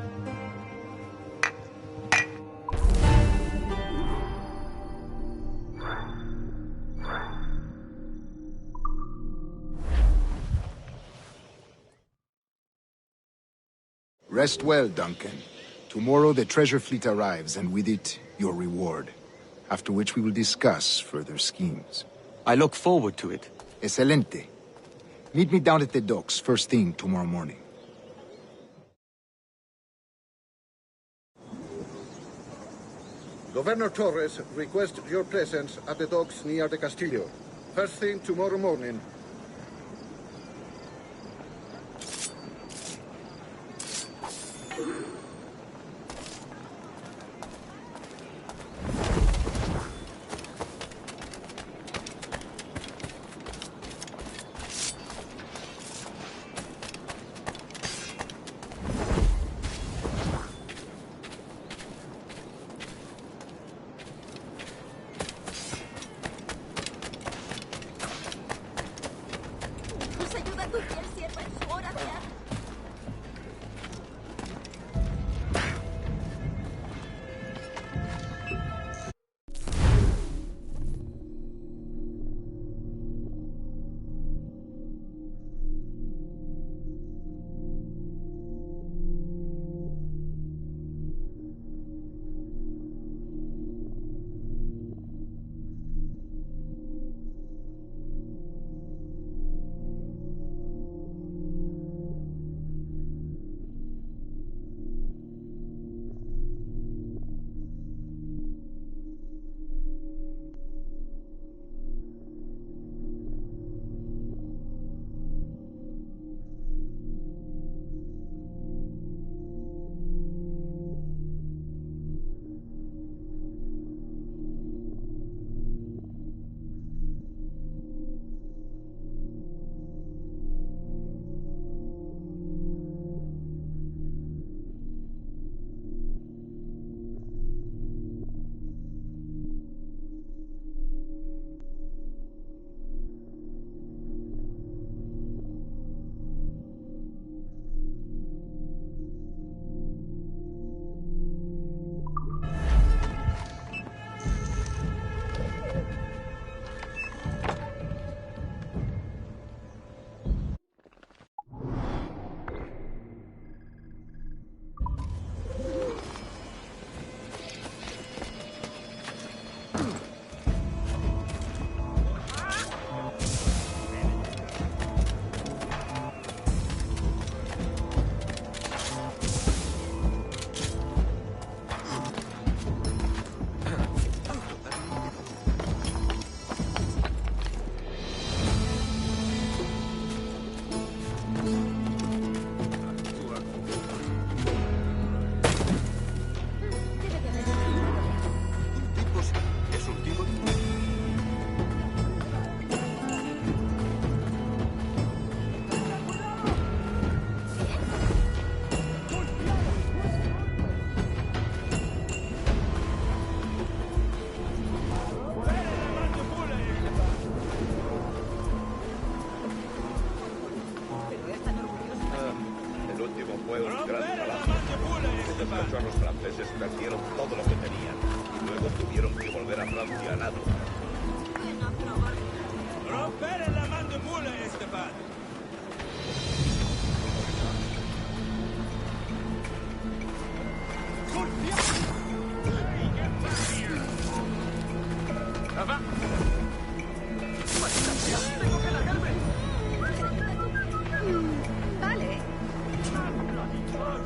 Rest well, Duncan. Tomorrow the treasure fleet arrives, and with it, your reward. After which we will discuss further schemes. I look forward to it. Excelente. Meet me down at the docks first thing tomorrow morning. Governor Torres requests your presence at the docks near the Castillo. First thing tomorrow morning. Nos ayuda a cualquier sierva en su hora de hambre. Vale.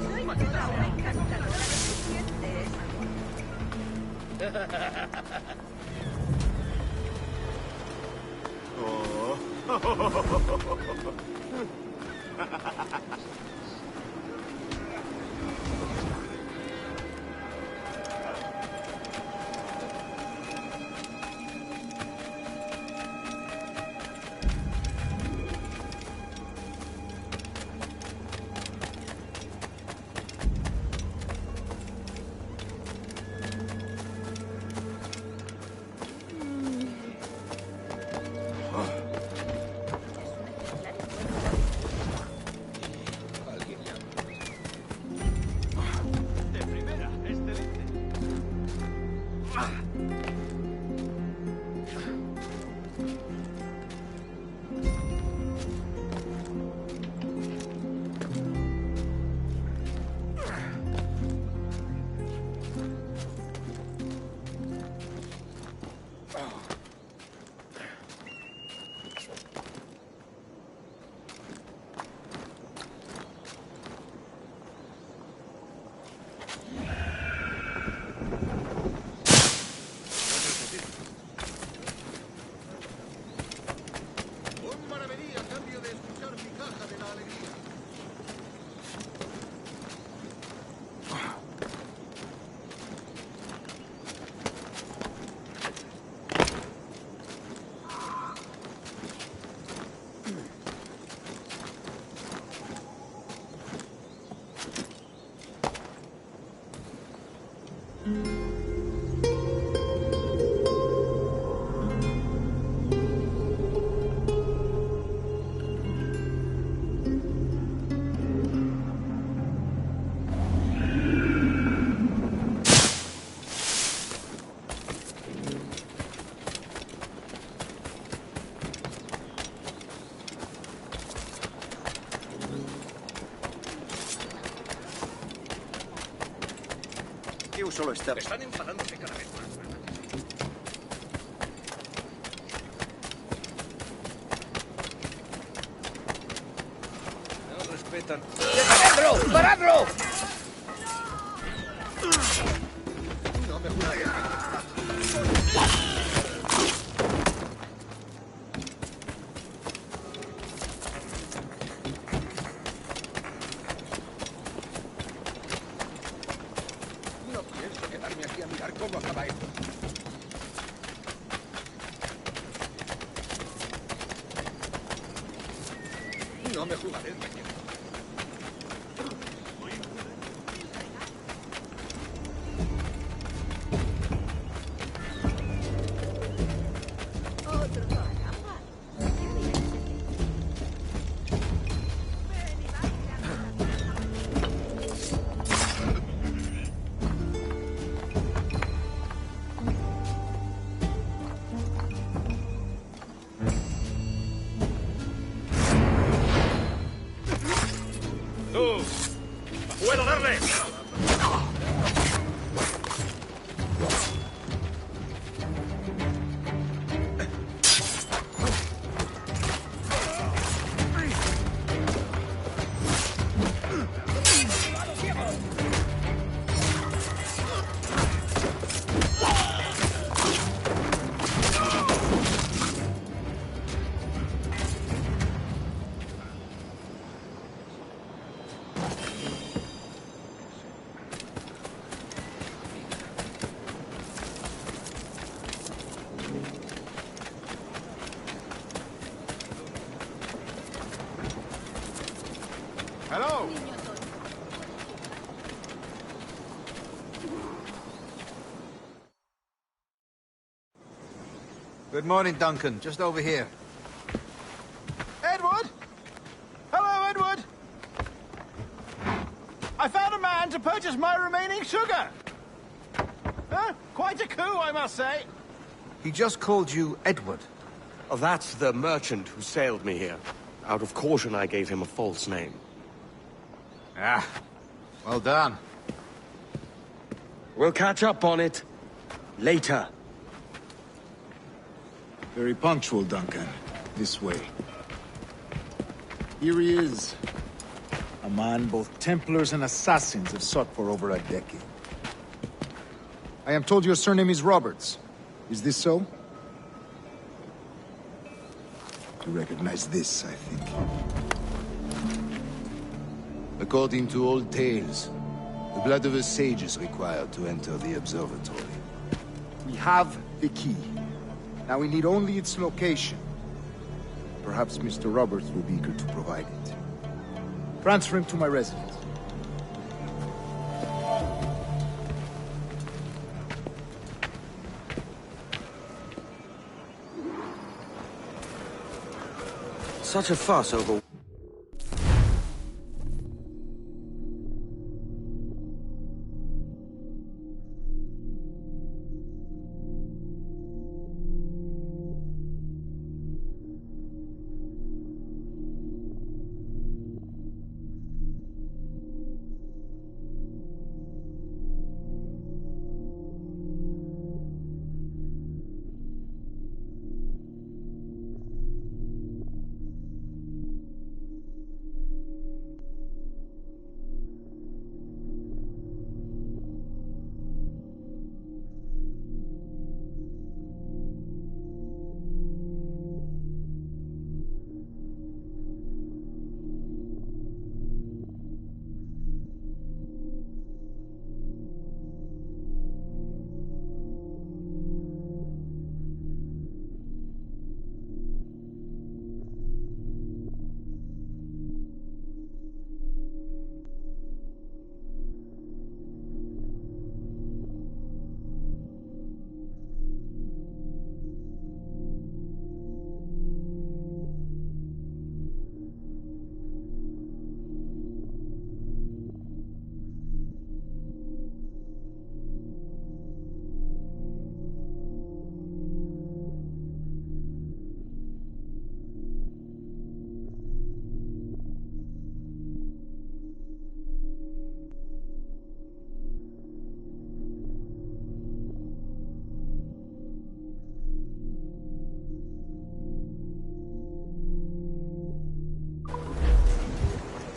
Soy toda una encantadora de clientes. Solo está... Están enfadándose cada vez más, ¿verdad? No respetan... ¡Paradlo! ¡Paradlo! No me juraría. ¿Cómo acaba esto? No me jugaré el mañana. Otro caramba. ¡Puedo darle! Hello. Good morning, Duncan. Just over here. Edward? Hello, Edward. I found a man to purchase my remaining sugar. Huh? Quite a coup, I must say. He just called you Edward. Oh, that's the merchant who sailed me here. Out of caution, I gave him a false name. Ah, well done. We'll catch up on it later. Very punctual, Duncan. This way. Here he is. A man both Templars and Assassins have sought for over a decade. I am told your surname is Roberts. Is this so? You recognize this, I think. According to old tales, the blood of a sage is required to enter the observatory. We have the key. Now we need only its location. Perhaps Mr. Roberts will be eager to provide it. Transfer him to my residence. Such a fuss over...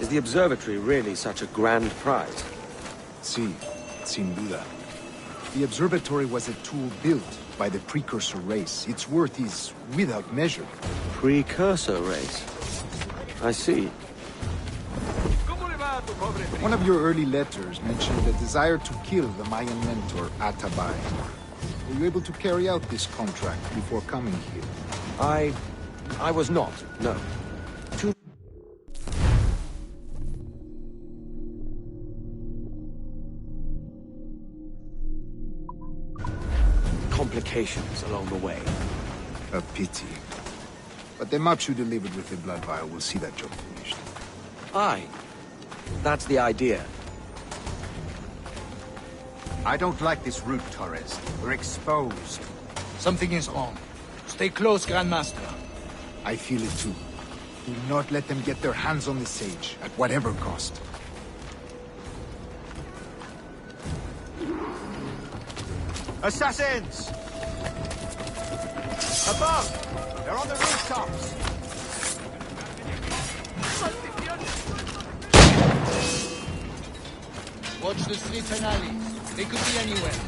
Is the observatory really such a grand prize? Sí, sin duda. The observatory was a tool built by the Precursor race. Its worth is without measure. Precursor race? I see. One of your early letters mentioned the desire to kill the Mayan mentor, Atabay. Were you able to carry out this contract before coming here? I was not, no. Complications along the way. A pity. But the maps you delivered with the blood vial will see that job finished. Aye. That's the idea. I don't like this route, Torres. We're exposed. Something is wrong. Stay close, Grandmaster. I feel it too. Do not let them get their hands on the sage, at whatever cost. Assassins! Above! They're on the rooftops! Watch the streets and alleys. They could be anywhere.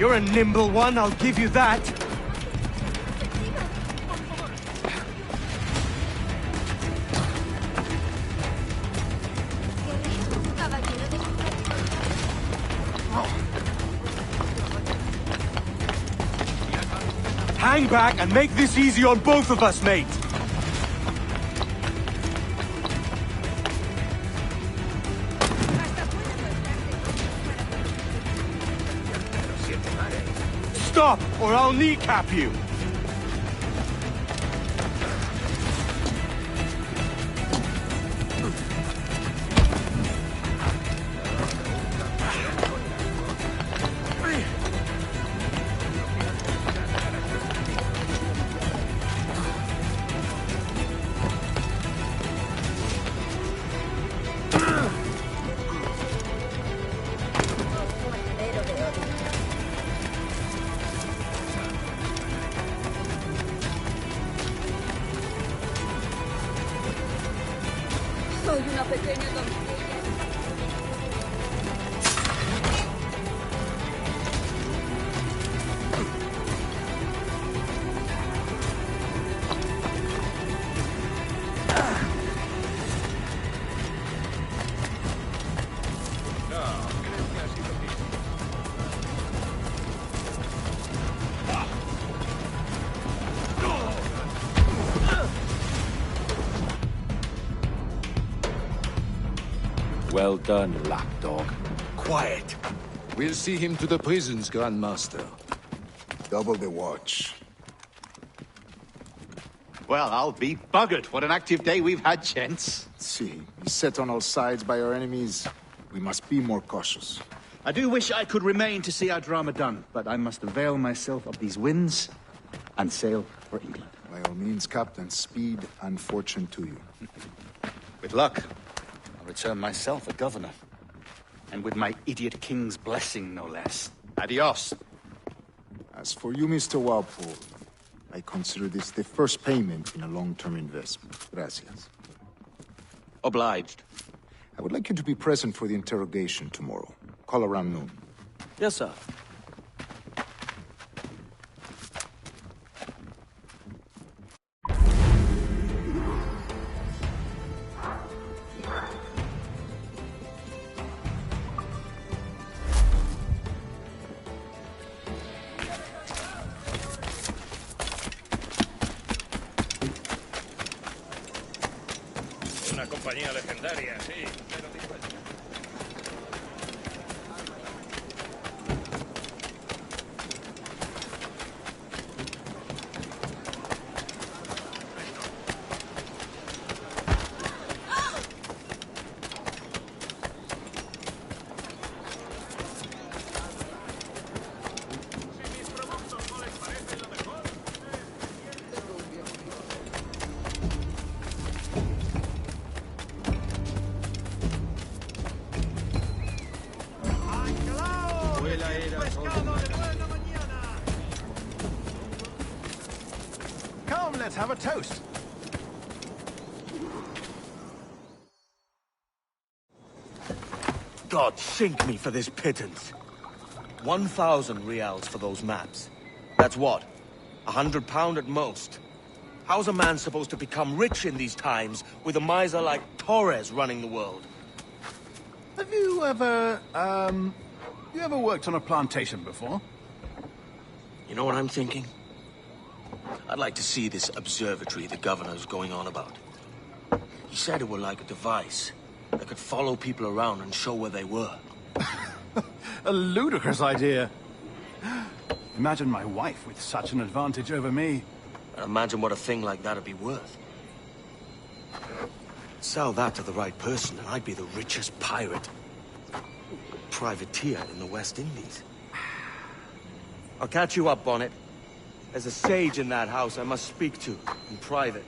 You're a nimble one, I'll give you that. Hang back and make this easy on both of us, mate. Stop, or I'll kneecap you! Soy una pequeña doncella. Well done, lapdog. Quiet. We'll see him to the prisons, Grandmaster. Double the watch. Well, I'll be buggered. What an active day we've had, gents. See, beset on all sides by our enemies. We must be more cautious. I do wish I could remain to see our drama done, but I must avail myself of these winds and sail for England. By all means, Captain, speed and fortune to you. With luck, I'll return myself a governor. And with my idiot king's blessing, no less. Adios. As for you, Mr. Walpole, I consider this the first payment in a long-term investment. Gracias. Obliged. I would like you to be present for the interrogation tomorrow. Call around noon. Yes, sir. Una compañía legendaria, sí, pero dispuesta. Come, let's have a toast. God sink me for this pittance. 1,000 reals for those maps. That's what? £100 at most. How's a man supposed to become rich in these times with a miser like Torres running the world? Have you ever, you ever worked on a plantation before? You know what I'm thinking? I'd like to see this observatory the governor's going on about. He said it were like a device that could follow people around and show where they were. A ludicrous idea. Imagine my wife with such an advantage over me. And imagine what a thing like that'd be worth. Sell that to the right person and I'd be the richest pirate. Privateer in the West Indies. I'll catch you up, Bonnet. There's a sage in that house I must speak to, in private.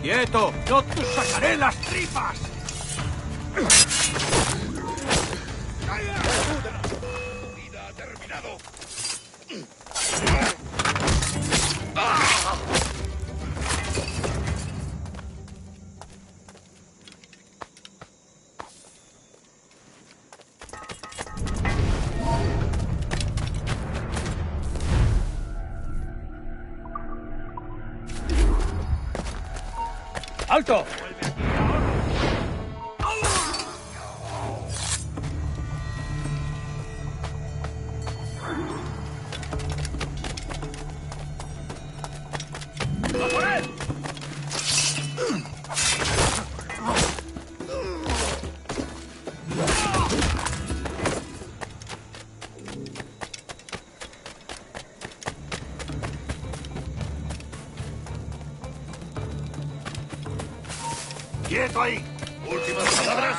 ¡Quieto! ¡No te sacaré las tripas! ¡Vida ha terminado! ¡Alto! ¡A por él! ¡Quieto ahí! Últimas palabras.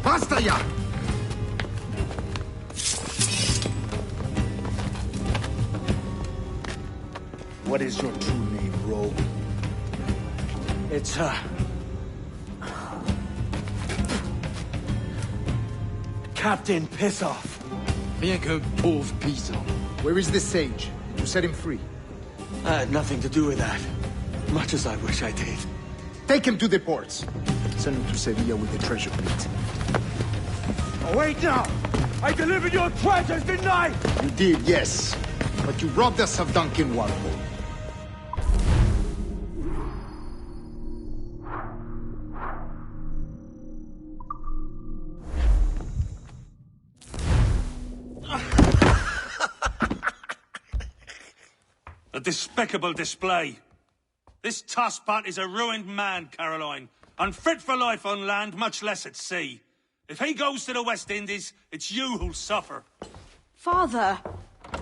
¡Basta ya! What is your true name, rogue? It's, Captain Pissoff. Rien qu'un pauvre paysan. Where is the sage? Did you set him free? I had nothing to do with that. Much as I wish I did. Take him to the ports. Send him to Sevilla with the treasure plate. Oh, wait now! I delivered your treasures, didn't I? You did, yes. But you robbed us of Duncan Walpole. A despicable display. This Tosspot is a ruined man, Caroline. Unfit for life on land, much less at sea. If he goes to the West Indies, it's you who'll suffer. Father!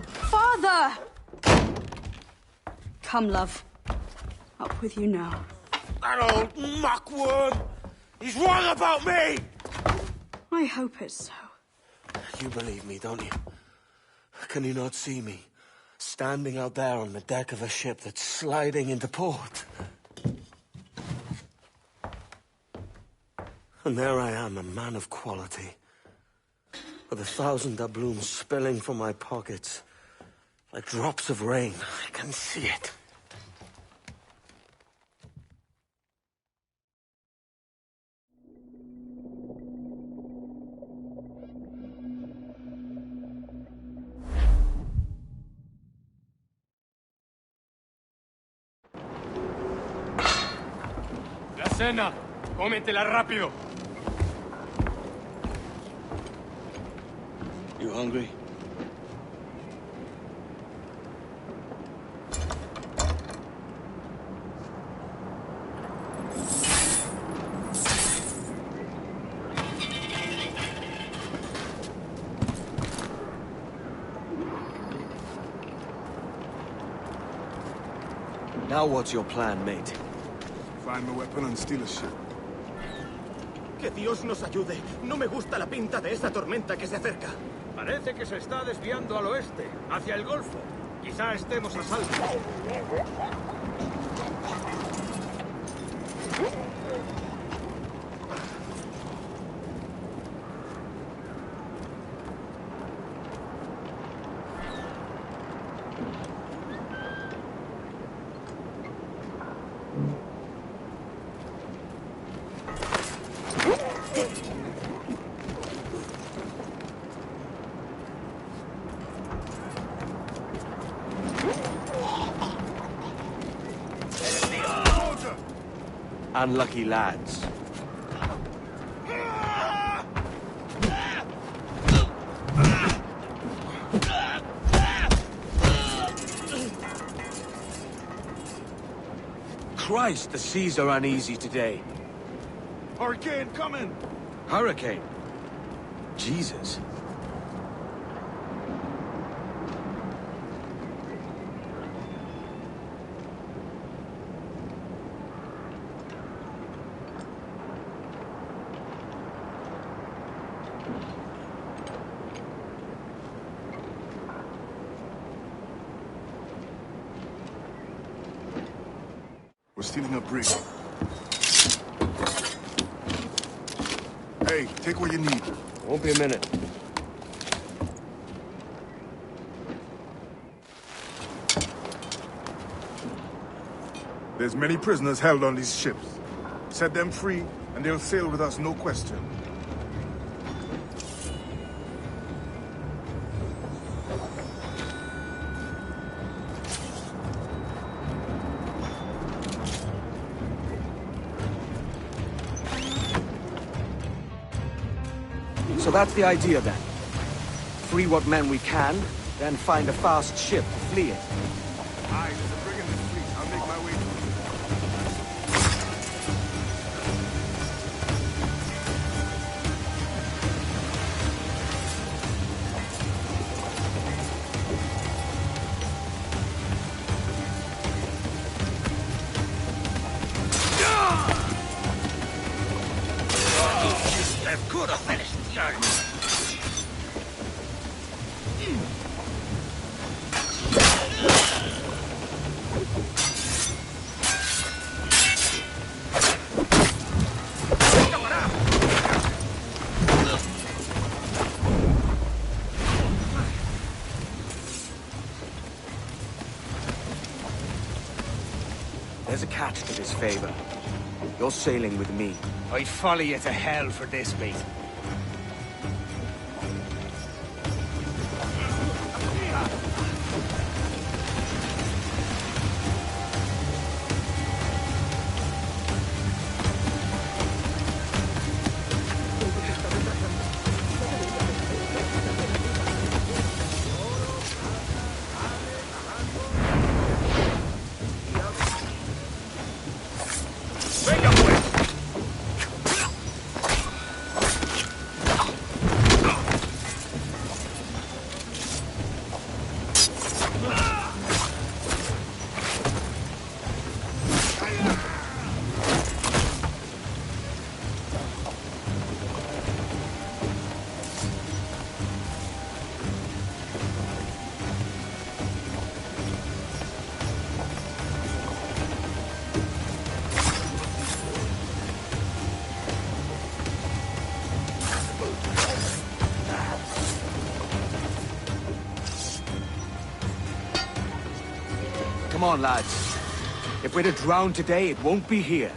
Father! Come, love. Up with you now. That old muckworm! He's wrong about me! I hope it's so. You believe me, don't you? Can you not see me? Standing out there on the deck of a ship that's sliding into port. And there I am, a man of quality. With 1,000 doubloons spilling from my pockets. Like drops of rain. I can see it. La cena. Cómetela rápido. You hungry? Now what's your plan, mate? Find the weapon and steal a ship. Que Dios nos ayude. No me gusta la pinta de esa tormenta que se acerca. Parece que se está desviando al oeste, hacia el Golfo. Quizá estemos a salvo. Unlucky lads. Christ, the seas are uneasy today. Hurricane coming! Hurricane? Jesus. We're stealing a brig. Hey, take what you need. Won't be a minute. There's many prisoners held on these ships. Set them free, and they'll sail with us, no question. So that's the idea then. Free what men we can, then find a fast ship to flee in. Aye, there's a brig in this fleet. I'll make my way to There's a catch to this favor. You're sailing with me. I'd follow you to hell for this, mate. Come on, lads. If we're to drown today, it won't be here.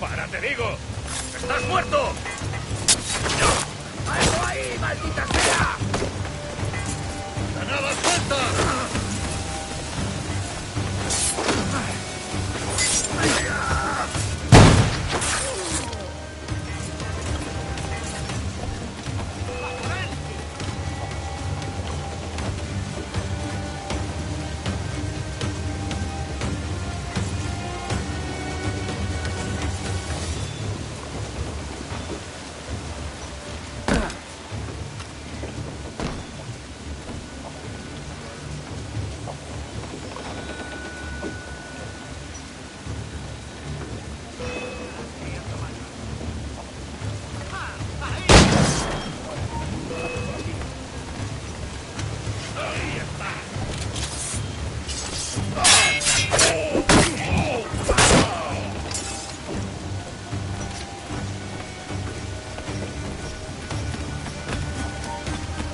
¡Para, te digo! ¡Estás muerto! ¡Algo ahí, maldita sea! ¡Granada suelta!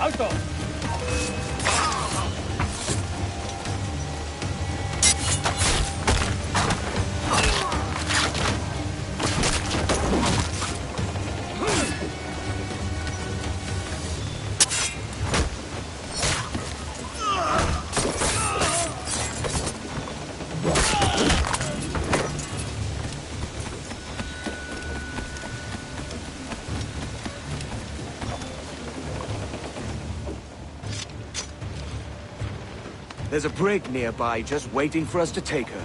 ¡Alto! There's a brig nearby just waiting for us to take her.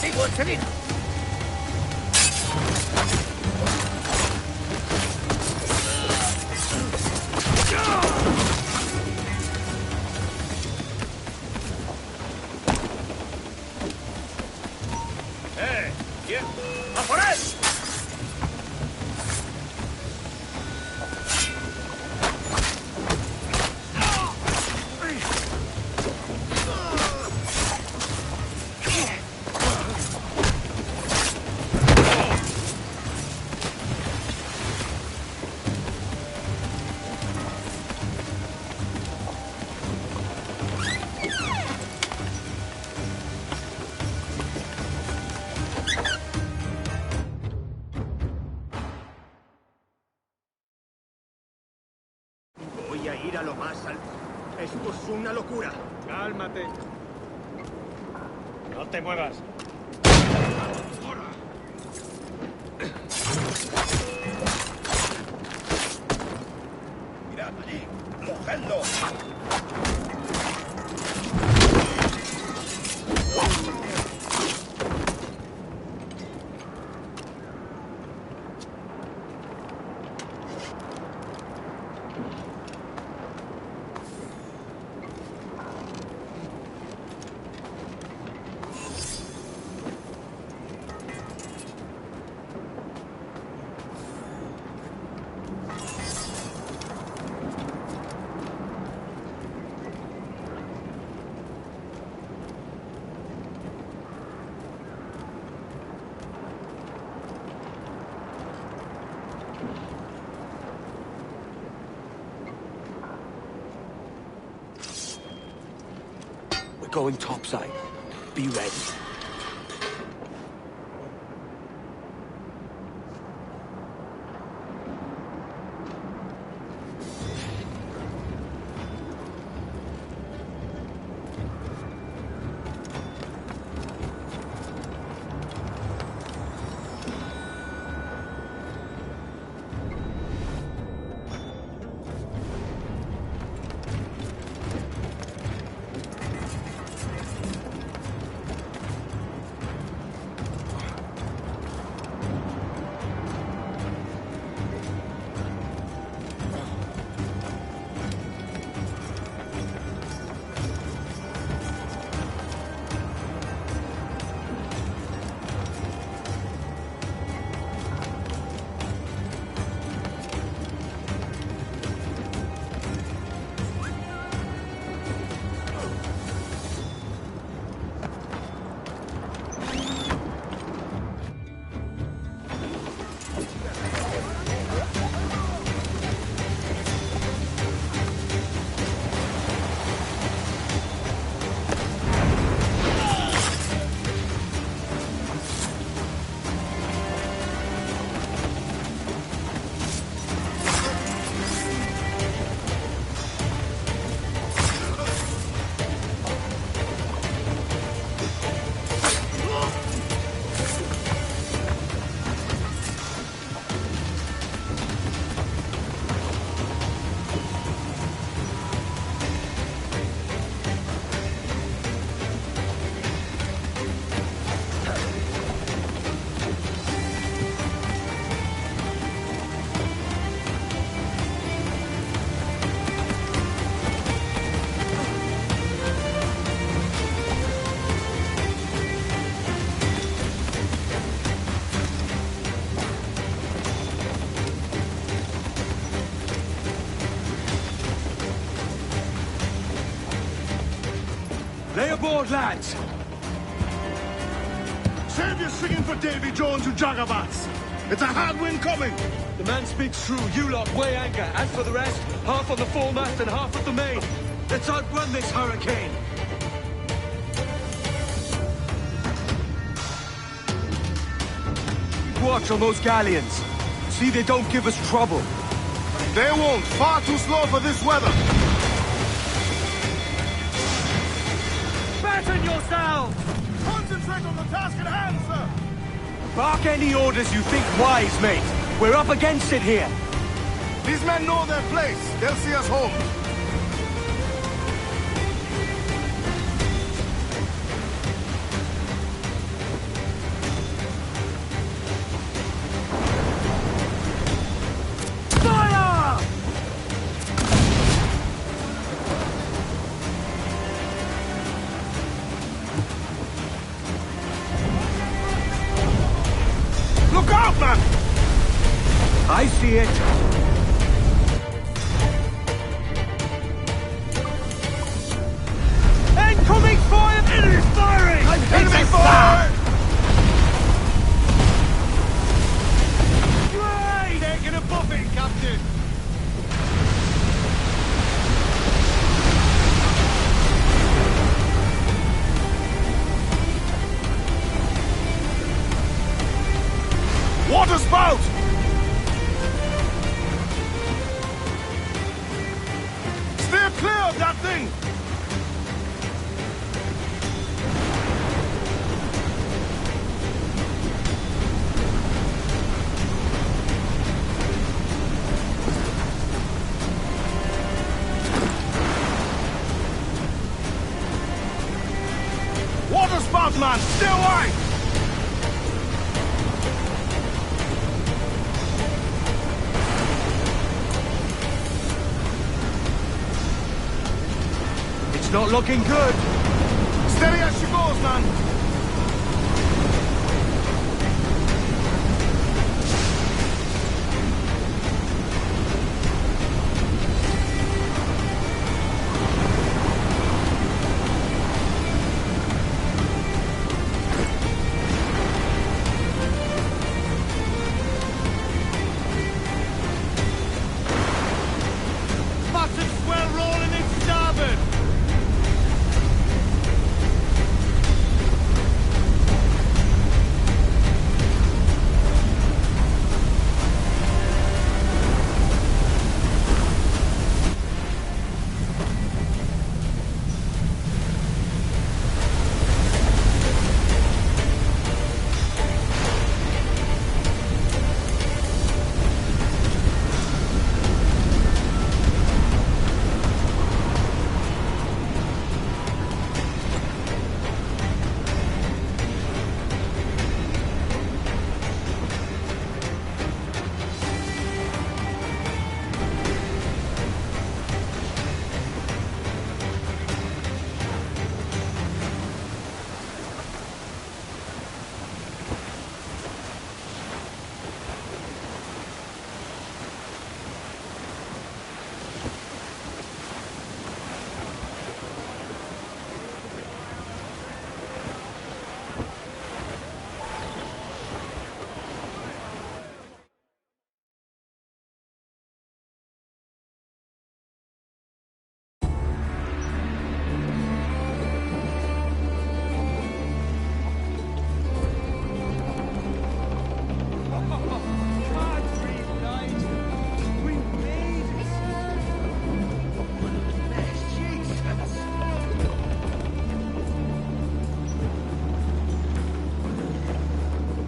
Sigo enseguida. ¿Quién? ¡A por él! Voy a ir a lo más alto. Esto es una locura. Cálmate. No te muevas. Mirad allí. ¡Cogedlo! We're going topside. Be ready. aboard, lads! Save your singing for Davy Jones, you jagabats! It's a hard wind coming! The man speaks true. You lot weigh anchor. As for the rest, half on the foremast and half at the main. Let's outrun this hurricane! Watch on those galleons. See they don't give us trouble. They won't. Far too slow for this weather. Batten yourselves! Concentrate on the task at hand, sir! Bark any orders you think wise, mate. We're up against it here. These men know their place. They'll see us home. Look out, man! I see it. Incoming fire! Enemy firing! Enemy fire! Great! Taking a buffet, Captain! Water spout! Steer clear of that thing! Water spout, man! Stay wide! It's not looking good. Steady as she goes, man! Button swell rolling in starboard.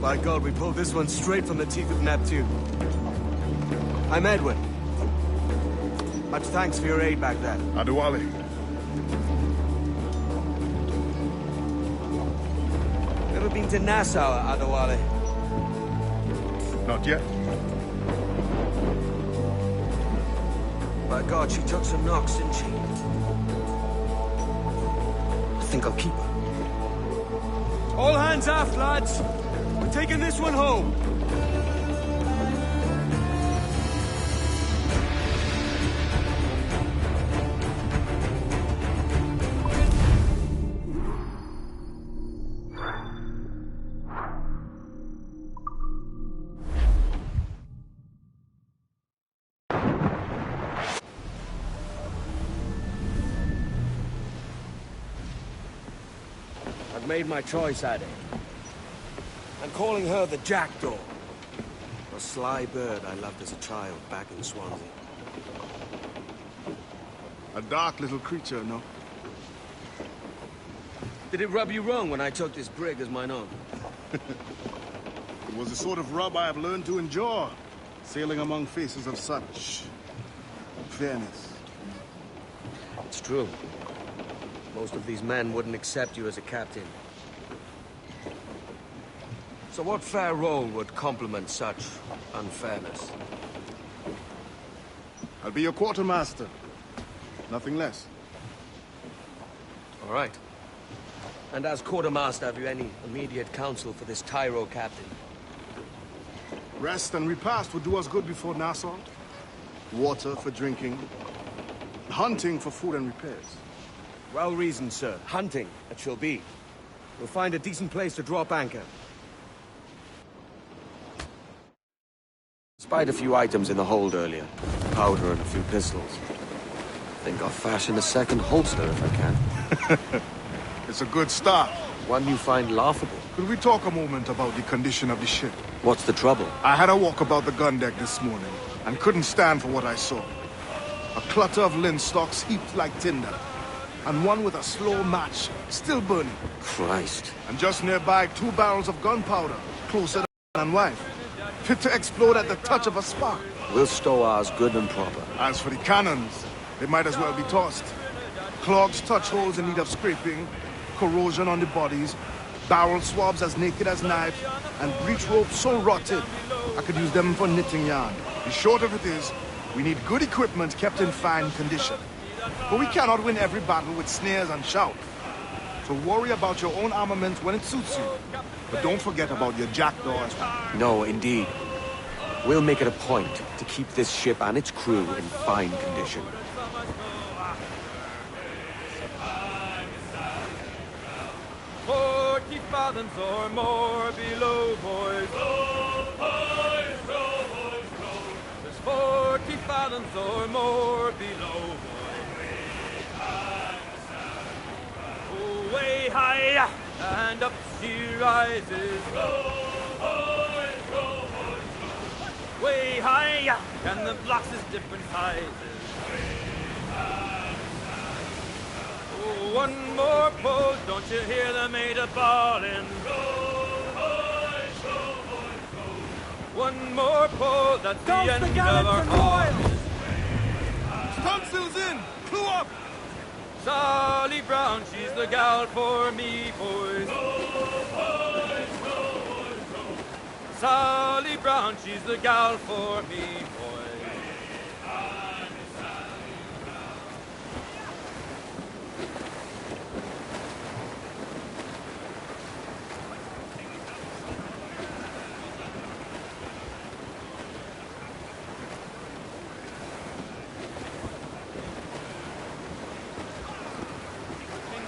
By God, we pulled this one straight from the teeth of Neptune. I'm Edwin. Much thanks for your aid back then. Adewale. Ever been to Nassau, Adewale? Not yet. By God, she took some knocks, didn't she? I think I'll keep her. All hands aft, lads! We're taking this one home! I've made my choice, Addy. I'm calling her the Jackdaw. A sly bird I loved as a child back in Swansea. A dark little creature, no? Did it rub you wrong when I took this brig as mine own? It was the sort of rub I have learned to endure, sailing among faces of such fairness. It's true. Most of these men wouldn't accept you as a captain. So what fair role would complement such unfairness? I'll be your quartermaster. Nothing less. All right. And as quartermaster, have you any immediate counsel for this Tyro captain? Rest and repast would do us good before Nassau. Water for drinking. Hunting for food and repairs. Well reasoned, sir. Hunting, it shall be. We'll find a decent place to drop anchor. Spied a few items in the hold earlier. Powder and a few pistols. Think I'll fashion a second holster if I can. It's a good start. One you find laughable. Could we talk a moment about the condition of the ship? What's the trouble? I had a walk about the gun deck this morning, and couldn't stand for what I saw. A clutter of linstocks heaped like tinder, and one with a slow match, still burning. Christ. And just nearby, 2 barrels of gunpowder, closer than wife, fit to explode at the touch of a spark. We'll stow ours good and proper. As for the cannons, they might as well be tossed. Clogs touch holes in need of scraping, corrosion on the bodies, barrel swabs as naked as knives, and breech ropes so rotted, I could use them for knitting yarn. The short of it is, we need good equipment kept in fine condition. But we cannot win every battle with snares and shout. So worry about your own armament when it suits you. But don't forget about your jackdaw as well. No, indeed. We'll make it a point to keep this ship and its crew in fine condition. Fathoms or more below, boys. Row, boys, row, boys, row. There's 40 fathoms or more below, boys. Oh, way high, and up she rises. Row, boys, row, boys, row. Way high, and the blocks is different sizes. One more pull, don't you hear the mate a bawling? One more pull, that's the end of our haul. Stunsail's in! Clew up! Sally Brown, she's the gal for me, boys. Sally Brown, she's the gal for me, boys.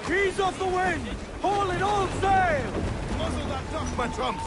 Keys off the wind! Haul it all sail! Muzzle that duck, my trumps!